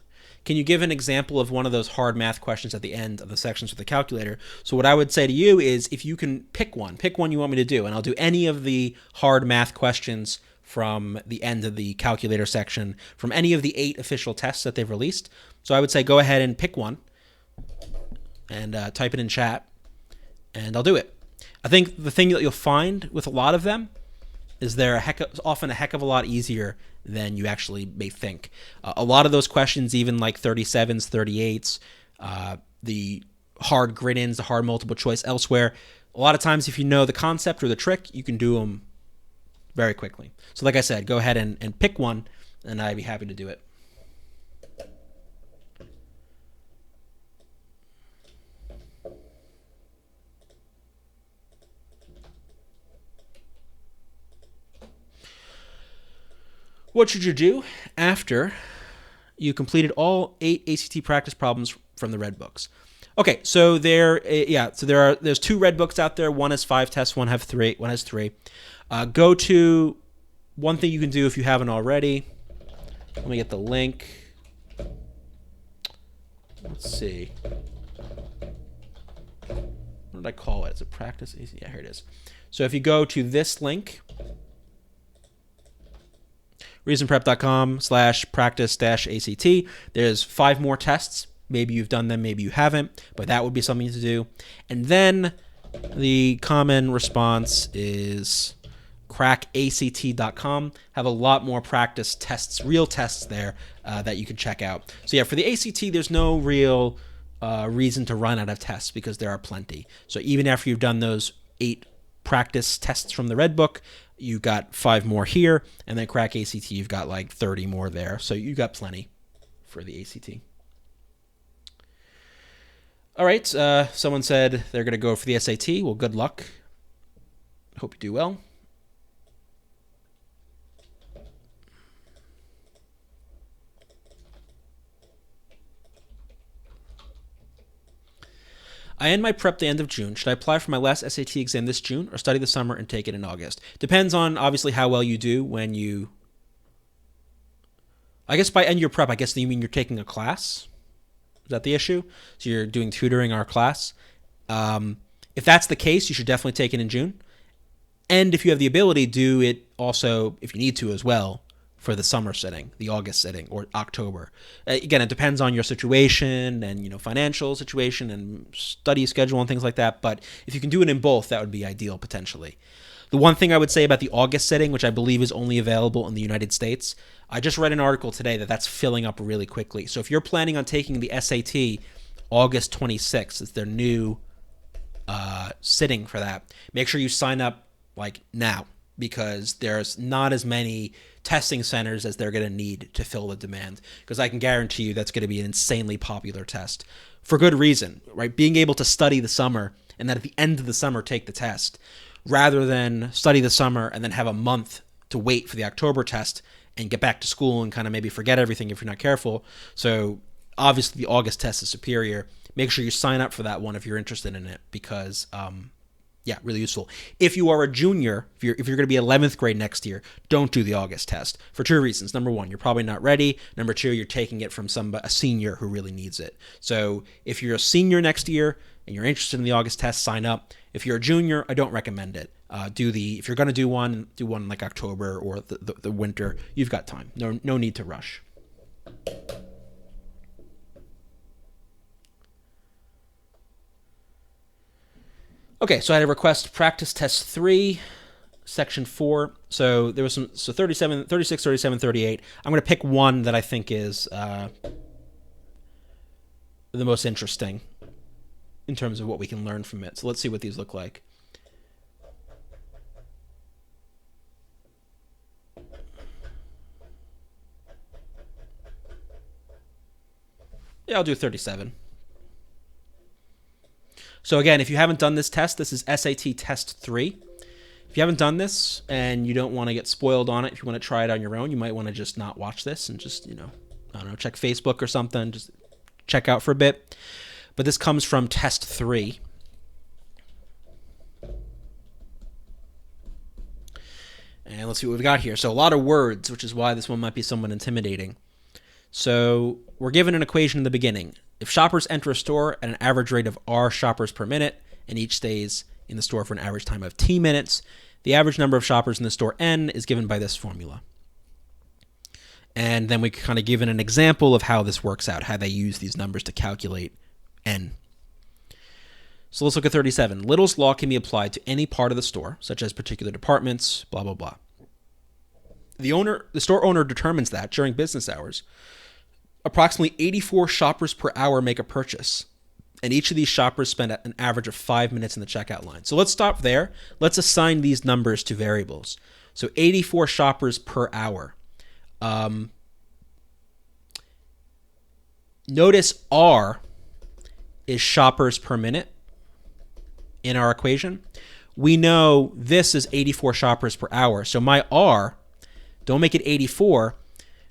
Can you give an example of one of those hard math questions at the end of the sections with the calculator? So what I would say to you is if you can pick one you want me to do, and I'll do any of the hard math questions from the end of the calculator section, from any of the 8 official tests that they've released. So I would say go ahead and pick one and type it in chat, and I'll do it. I think the thing that you'll find with a lot of them is they're often a heck of a lot easier than you actually may think. A lot of those questions, even like 37s, 38s, the hard grid-ins, the hard multiple choice elsewhere, a lot of times if you know the concept or the trick, you can do them very quickly. So like I said, go ahead and pick one, and I'd be happy to do it. What should you do after you completed all 8 ACT practice problems from the red books? Okay, so there's 2 red books out there. One has 5 tests, one has 3. Go to one thing you can do if you haven't already. Let me get the link. Let's see. What did I call it? Is it practice? Yeah, here it is. So if you go to this link, reasonprep.com/practice-ACT, there's 5 more tests. Maybe you've done them, maybe you haven't, but that would be something to do. And then the common response is crackact.com. Have a lot more practice tests, real tests there that you can check out. So yeah, for the ACT, there's no real reason to run out of tests because there are plenty. So even after you've done those 8 practice tests from the red book, you got 5 more here, and then Crack ACT, you've got like 30 more there. So you got plenty for the ACT. All right, someone said they're going to go for the SAT. Well, good luck. Hope you do well. I end my prep the end of June. Should I apply for my last SAT exam this June or study the summer and take it in August? Depends on, obviously, how well you do when you... I guess by end of your prep, I guess you mean you're taking a class? Is that the issue? So you're doing tutoring or class? If that's the case, you should definitely take it in June. And if you have the ability, do it also, if you need to as well, for the summer sitting, the August sitting, or October. Again, it depends on your situation and financial situation and study schedule and things like that. But if you can do it in both, that would be ideal potentially. The one thing I would say about the August sitting, which I believe is only available in the United States, I just read an article today that's filling up really quickly. So if you're planning on taking the SAT August 26th, it's their new sitting for that, make sure you sign up like now, because there's not as many testing centers as they're going to need to fill the demand, because I can guarantee you that's going to be an insanely popular test for good reason, right? Being able to study the summer and then at the end of the summer take the test, rather than study the summer and then have a month to wait for the October test and get back to school and kind of maybe forget everything if you're not careful. So obviously the August test is superior. Make sure you sign up for that one if you're interested in it, because really useful. If you are a junior, if you're going to be 11th grade next year, don't do the August test for 2 reasons. Number 1, you're probably not ready. Number 2, you're taking it from a senior who really needs it. So if you're a senior next year and you're interested in the August test, sign up. If you're a junior, I don't recommend it. If you're going to do one like October or the winter. You've got time. No need to rush. Okay, so I had a request practice test 3, section 4. So there was 37, 36, 37, 38. I'm going to pick one that I think is the most interesting in terms of what we can learn from it. So let's see what these look like. Yeah, I'll do 37. So again, if you haven't done this test, this is SAT test 3. If you haven't done this and you don't want to get spoiled on it, if you want to try it on your own, you might want to just not watch this and just, check Facebook or something, just check out for a bit. But this comes from test 3. And let's see what we've got here. So a lot of words, which is why this one might be somewhat intimidating. So we're given an equation in the beginning. If shoppers enter a store at an average rate of R shoppers per minute, and each stays in the store for an average time of T minutes, the average number of shoppers in the store N is given by this formula. And then we kind of given an example of how this works out, how they use these numbers to calculate N. So let's look at 37. Little's law can be applied to any part of the store, such as particular departments, blah, blah, blah. The store owner determines that during business hours, approximately 84 shoppers per hour make a purchase, and each of these shoppers spend an average of 5 minutes in the checkout line. So let's stop there. Let's assign these numbers to variables. So 84 shoppers per hour. Notice R is shoppers per minute in our equation. We know this is 84 shoppers per hour. So my R, don't make it 84.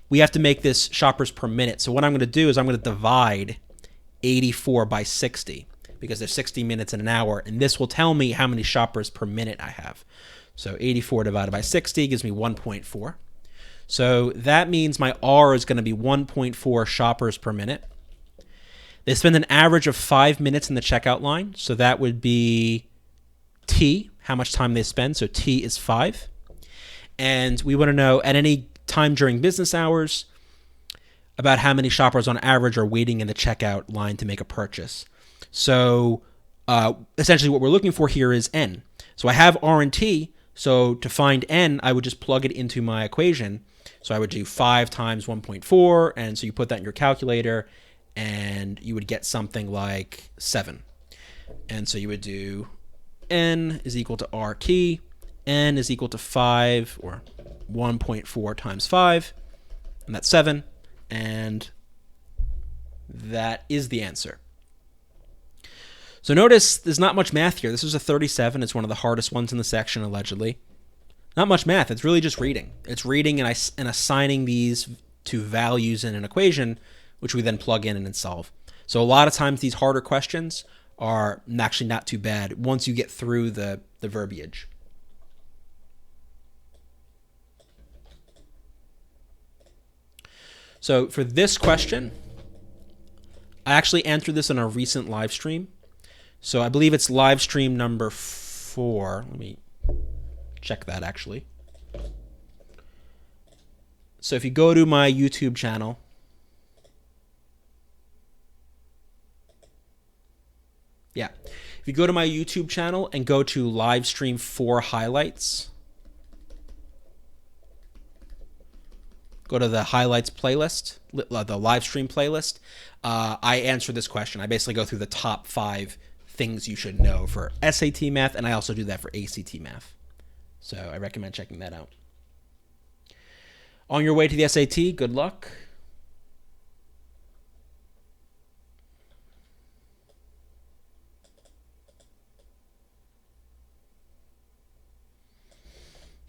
We have to make this shoppers per minute. So what I'm going to do is I'm going to divide 84 by 60 because there's 60 minutes in an hour, and this will tell me how many shoppers per minute I have. So 84 divided by 60 gives me 1.4. So that means my R is going to be 1.4 shoppers per minute. They spend an average of 5 minutes in the checkout line. So that would be T, how much time they spend. So T is 5. And we want to know at any time during business hours about how many shoppers on average are waiting in the checkout line to make a purchase. So essentially what we're looking for here is N. So I have R and T. So to find N, I would just plug it into my equation. So I would do 5 times 1.4. And so you put that in your calculator and you would get something like 7. And so you would do N is equal to RT. N is equal to 5, or 1.4 times 5. And that's 7. And that is the answer. So notice there's not much math here. This is a 37. It's one of the hardest ones in the section, allegedly. Not much math. It's really just reading. It's reading and assigning these to values in an equation, which we then plug in and solve. So a lot of times these harder questions are actually not too bad once you get through the verbiage. So for this question, I actually answered this in a recent live stream. So I believe it's live stream number 4. Let me check that actually. So if you go to my YouTube channel, if you go to my YouTube channel and go to live stream 4 highlights, go to the highlights playlist, the live stream playlist. I answer this question. I basically go through the top 5 things you should know for SAT math, and I also do that for ACT math. So I recommend checking that out. On your way to the SAT, good luck.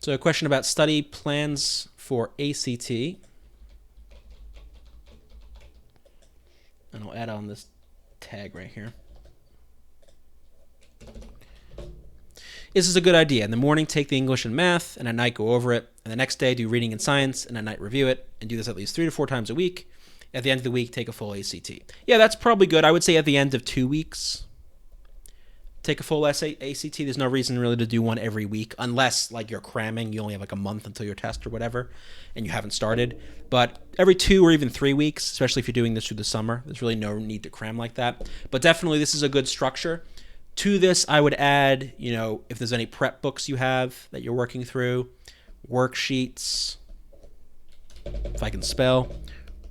So a question about study plans for ACT. And I'll add on this tag right here. This is a good idea. In the morning, take the English and math, and at night, go over it. And the next day, do reading and science, and at night, review it. And do this at least 3 to 4 times a week. At the end of the week, take a full ACT. Yeah, that's probably good. I would say at the end of 2 weeks, take a full ACT. There's no reason really to do one every week, unless like you're cramming. You only have like a month until your test or whatever, and you haven't started. But every 2 or even 3 weeks, especially if you're doing this through the summer, there's really no need to cram like that. But definitely this is a good structure. To this, I would add, if there's any prep books you have that you're working through, worksheets, if I can spell,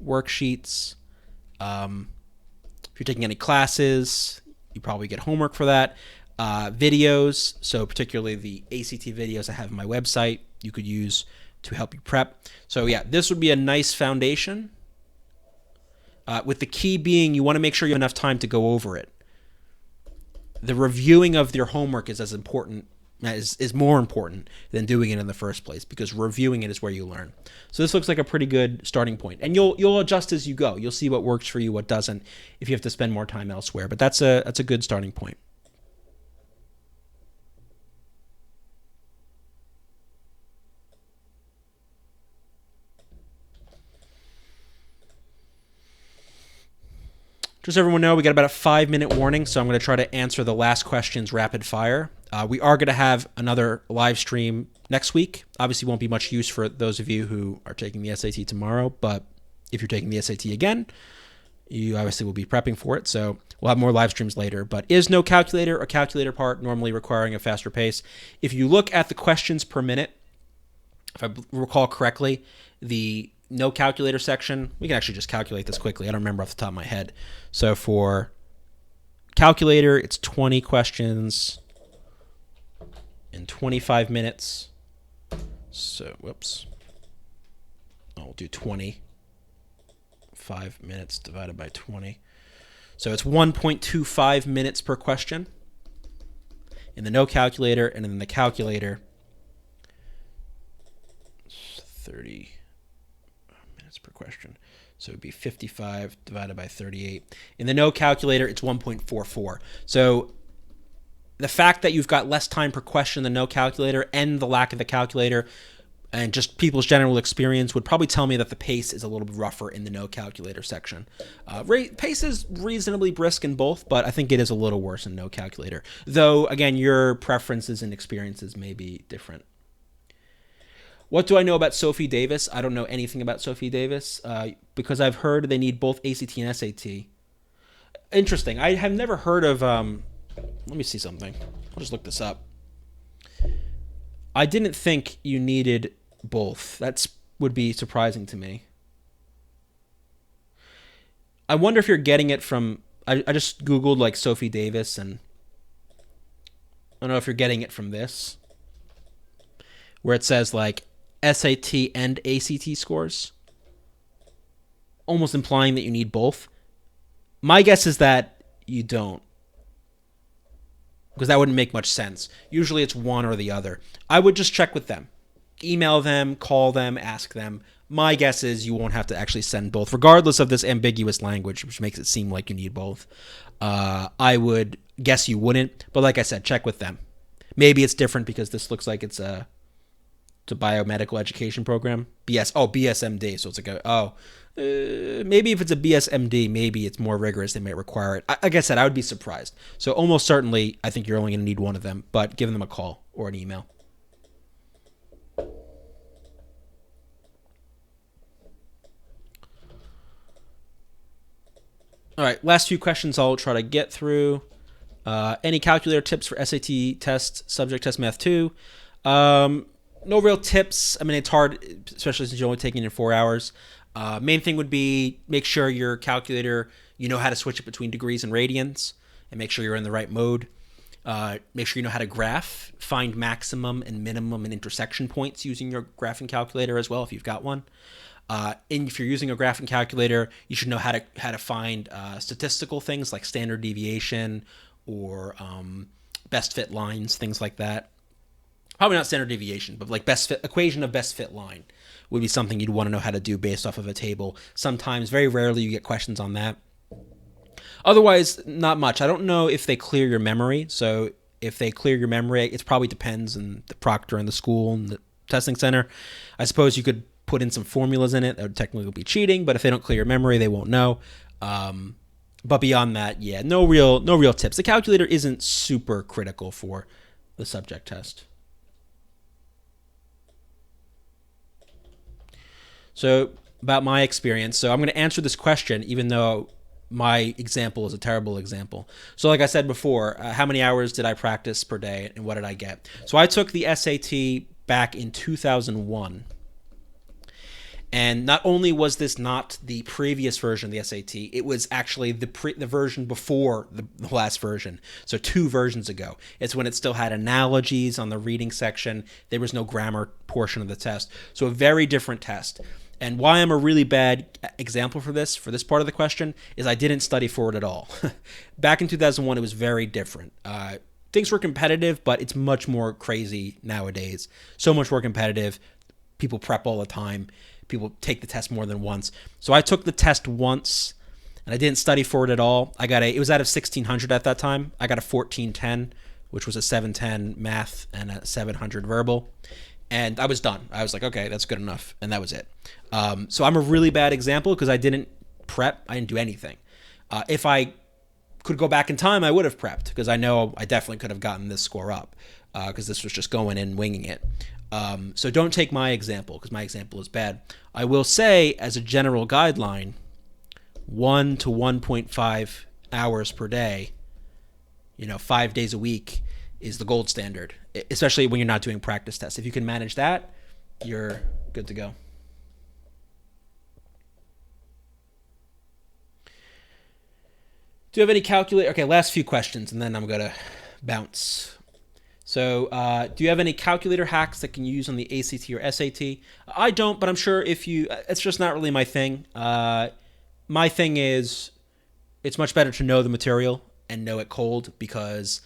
worksheets. If you're taking any classes, you probably get homework for that. Videos, so particularly the ACT videos I have on my website, you could use to help you prep. So yeah, this would be a nice foundation. With the key being you want to make sure you have enough time to go over it. The reviewing of your homework is more important than doing it in the first place, because reviewing it is where you learn. So this looks like a pretty good starting point, and you'll adjust as you go. You'll see what works for you, what doesn't, if you have to spend more time elsewhere. But that's a good starting point. Just so everyone know, we got about a 5-minute warning, so I'm going to try to answer the last questions rapid fire. We are going to have another live stream next week. Obviously, won't be much use for those of you who are taking the SAT tomorrow, but if you're taking the SAT again, you obviously will be prepping for it. So we'll have more live streams later. But is no calculator or calculator part normally requiring a faster pace? If you look at the questions per minute, if I recall correctly, the no calculator section, we can actually just calculate this quickly. I don't remember off the top of my head. So for calculator, it's 20 questions in 25 minutes. So, whoops. I'll do 25 minutes divided by 20. So it's 1.25 minutes per question in the no calculator, and in the calculator, 30 minutes per question. So it would be 55 divided by 38. In the no calculator, it's 1.44. So the fact that you've got less time per question in the no calculator and the lack of the calculator and just people's general experience would probably tell me that the pace is a little bit rougher in the no calculator section. Pace is reasonably brisk in both, but I think it is a little worse in no calculator. Though, again, your preferences and experiences may be different. What do I know about Sophie Davis? I don't know anything about Sophie Davis because I've heard they need both ACT and SAT. Interesting. I have never heard of... let me see something. I'll just look this up. I didn't think you needed both. That would be surprising to me. I wonder if you're getting it from... I just Googled like Sophie Davis, and I don't know if you're getting it from this, where it says like SAT and ACT scores, almost implying that you need both. My guess is that you don't, because that wouldn't make much sense. Usually it's one or the other. I would just check with them. Email them, call them, ask them. My guess is you won't have to actually send both, regardless of this ambiguous language, which makes it seem like you need both. I would guess you wouldn't, but like I said, check with them. Maybe it's different because this looks like it's a biomedical education program. BSMD. So it's like maybe if it's a BSMD, maybe it's more rigorous. They might require it. Like I said, I would be surprised. So almost certainly, I think you're only going to need one of them, but give them a call or an email. All right, last few questions I'll try to get through. Any calculator tips for SAT test, subject test, math 2? No real tips. I mean, it's hard, especially since you're only taking it in 4 hours. Main thing would be make sure your calculator, you know how to switch it between degrees and radians, and make sure you're in the right mode. Make sure you know how to graph, find maximum and minimum and intersection points using your graphing calculator as well, if you've got one. And if you're using a graphing calculator, you should know how to find statistical things like standard deviation or best fit lines, things like that. Probably not standard deviation, but like equation of best fit line would be something you'd want to know how to do based off of a table. Sometimes, very rarely, you get questions on that. Otherwise, not much. I don't know if they clear your memory. So if they clear your memory, it probably depends on the proctor and the school and the testing center. I suppose you could put in some formulas in it. That would technically be cheating, but if they don't clear your memory, they won't know. But beyond that, yeah, no real tips. The calculator isn't super critical for the subject test. So about my experience. So I'm going to answer this question, even though my example is a terrible example. So like I said before, how many hours did I practice per day and what did I get? So I took the SAT back in 2001. And not only was this not the previous version of the SAT, it was actually the version before the last version. So 2 versions ago. It's when it still had analogies on the reading section. There was no grammar portion of the test. So a very different test. And why I'm a really bad example for this part of the question, is I didn't study for it at all. Back in 2001, it was very different. Things were competitive, but it's much more crazy nowadays. So much more competitive. People prep all the time. People take the test more than once. So I took the test once, and I didn't study for it at all. It was out of 1600 at that time. I got a 1410, which was a 710 math and a 700 verbal. And I was done. I was like, okay, that's good enough. And that was it. So I'm a really bad example because I didn't prep. I didn't do anything. If I could go back in time, I would have prepped because I know I definitely could have gotten this score up because this was just going in winging it. So don't take my example because my example is bad. I will say, as a general guideline, 1 to 1.5 hours per day, 5 days a week is the gold standard, especially when you're not doing practice tests. If you can manage that, you're good to go. Do you have any calculator? Okay, last few questions, and then I'm going to bounce. So do you have any calculator hacks that can use on the ACT or SAT? I don't, but I'm sure if you, it's just not really my thing. My thing is it's much better to know the material and know it cold, because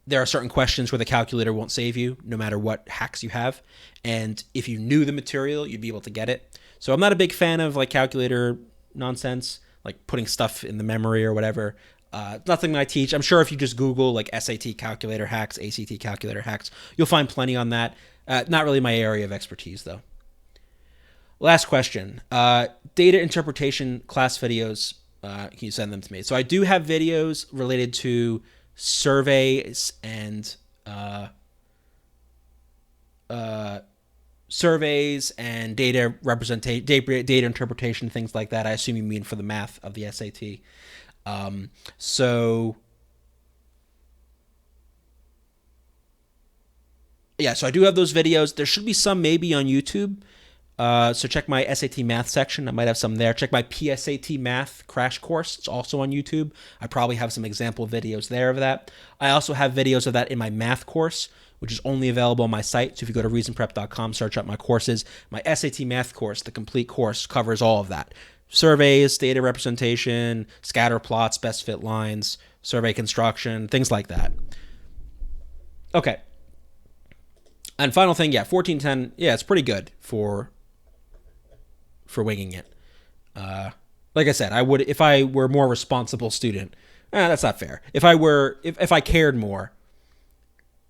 there are certain questions where the calculator won't save you no matter what hacks you have. And if you knew the material, you'd be able to get it. So I'm not a big fan of like calculator nonsense, like putting stuff in the memory or whatever. Nothing I teach. I'm sure if you just Google like SAT calculator hacks, ACT calculator hacks, you'll find plenty on that. Not really my area of expertise though. Last question. Data interpretation class videos. Can you send them to me? So I do have videos related to surveys and data representation, data interpretation, things like that. I assume you mean for the math of the SAT. So I do have those videos. There should be some maybe on YouTube. So check my SAT math section. I might have some there. Check my PSAT math crash course. It's also on YouTube. I probably have some example videos there of that. I also have videos of that in my math course, which is only available on my site. So if you go to reasonprep.com, search up my courses. My SAT math course, the complete course, covers all of that. Surveys, data representation, scatter plots, best fit lines, survey construction, things like that. Okay. And final thing, 1410, it's pretty good for winging it. Like I said, I would, if I were a more responsible student. That's not fair. If I cared more,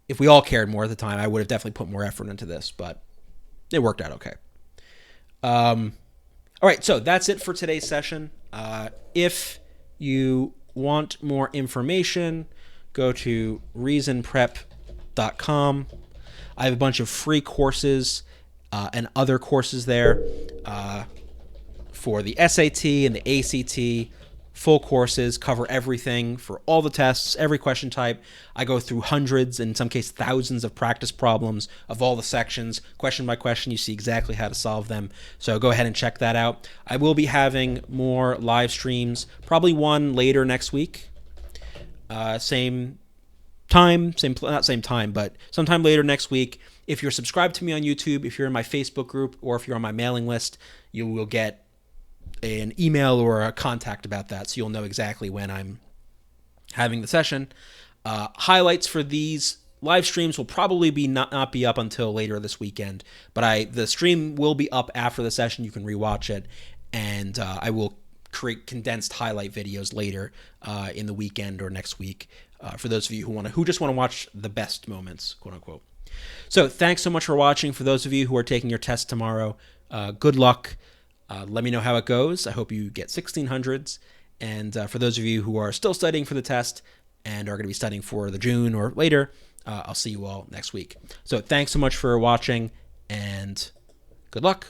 if we all cared more at the time, I would have definitely put more effort into this, but it worked out okay. All right, so that's it for today's session. If you want more information, go to reasonprep.com. I have a bunch of free courses and other courses there for the SAT and the ACT. Full courses cover everything for all the tests, every question type. I go through hundreds, in some cases thousands of practice problems of all the sections, question by question. You see exactly how to solve them. So go ahead and check that out. I will be having more live streams, probably one later next week. Same time, not same time, but sometime later next week. If you're subscribed to me on YouTube, if you're in my Facebook group, or if you're on my mailing list, you will get an email or a contact about that, so you'll know exactly when I'm having the session. Highlights for these live streams will probably be not be up until later this weekend, but the stream will be up after the session. You can rewatch it, and I will create condensed highlight videos later in the weekend or next week for those of you who just want to watch the best moments, quote unquote. So thanks so much for watching. For those of you who are taking your test tomorrow, good luck. Let me know how it goes. I hope you get 1600s. And for those of you who are still studying for the test and are going to be studying for the June or later, I'll see you all next week. So thanks so much for watching, and good luck.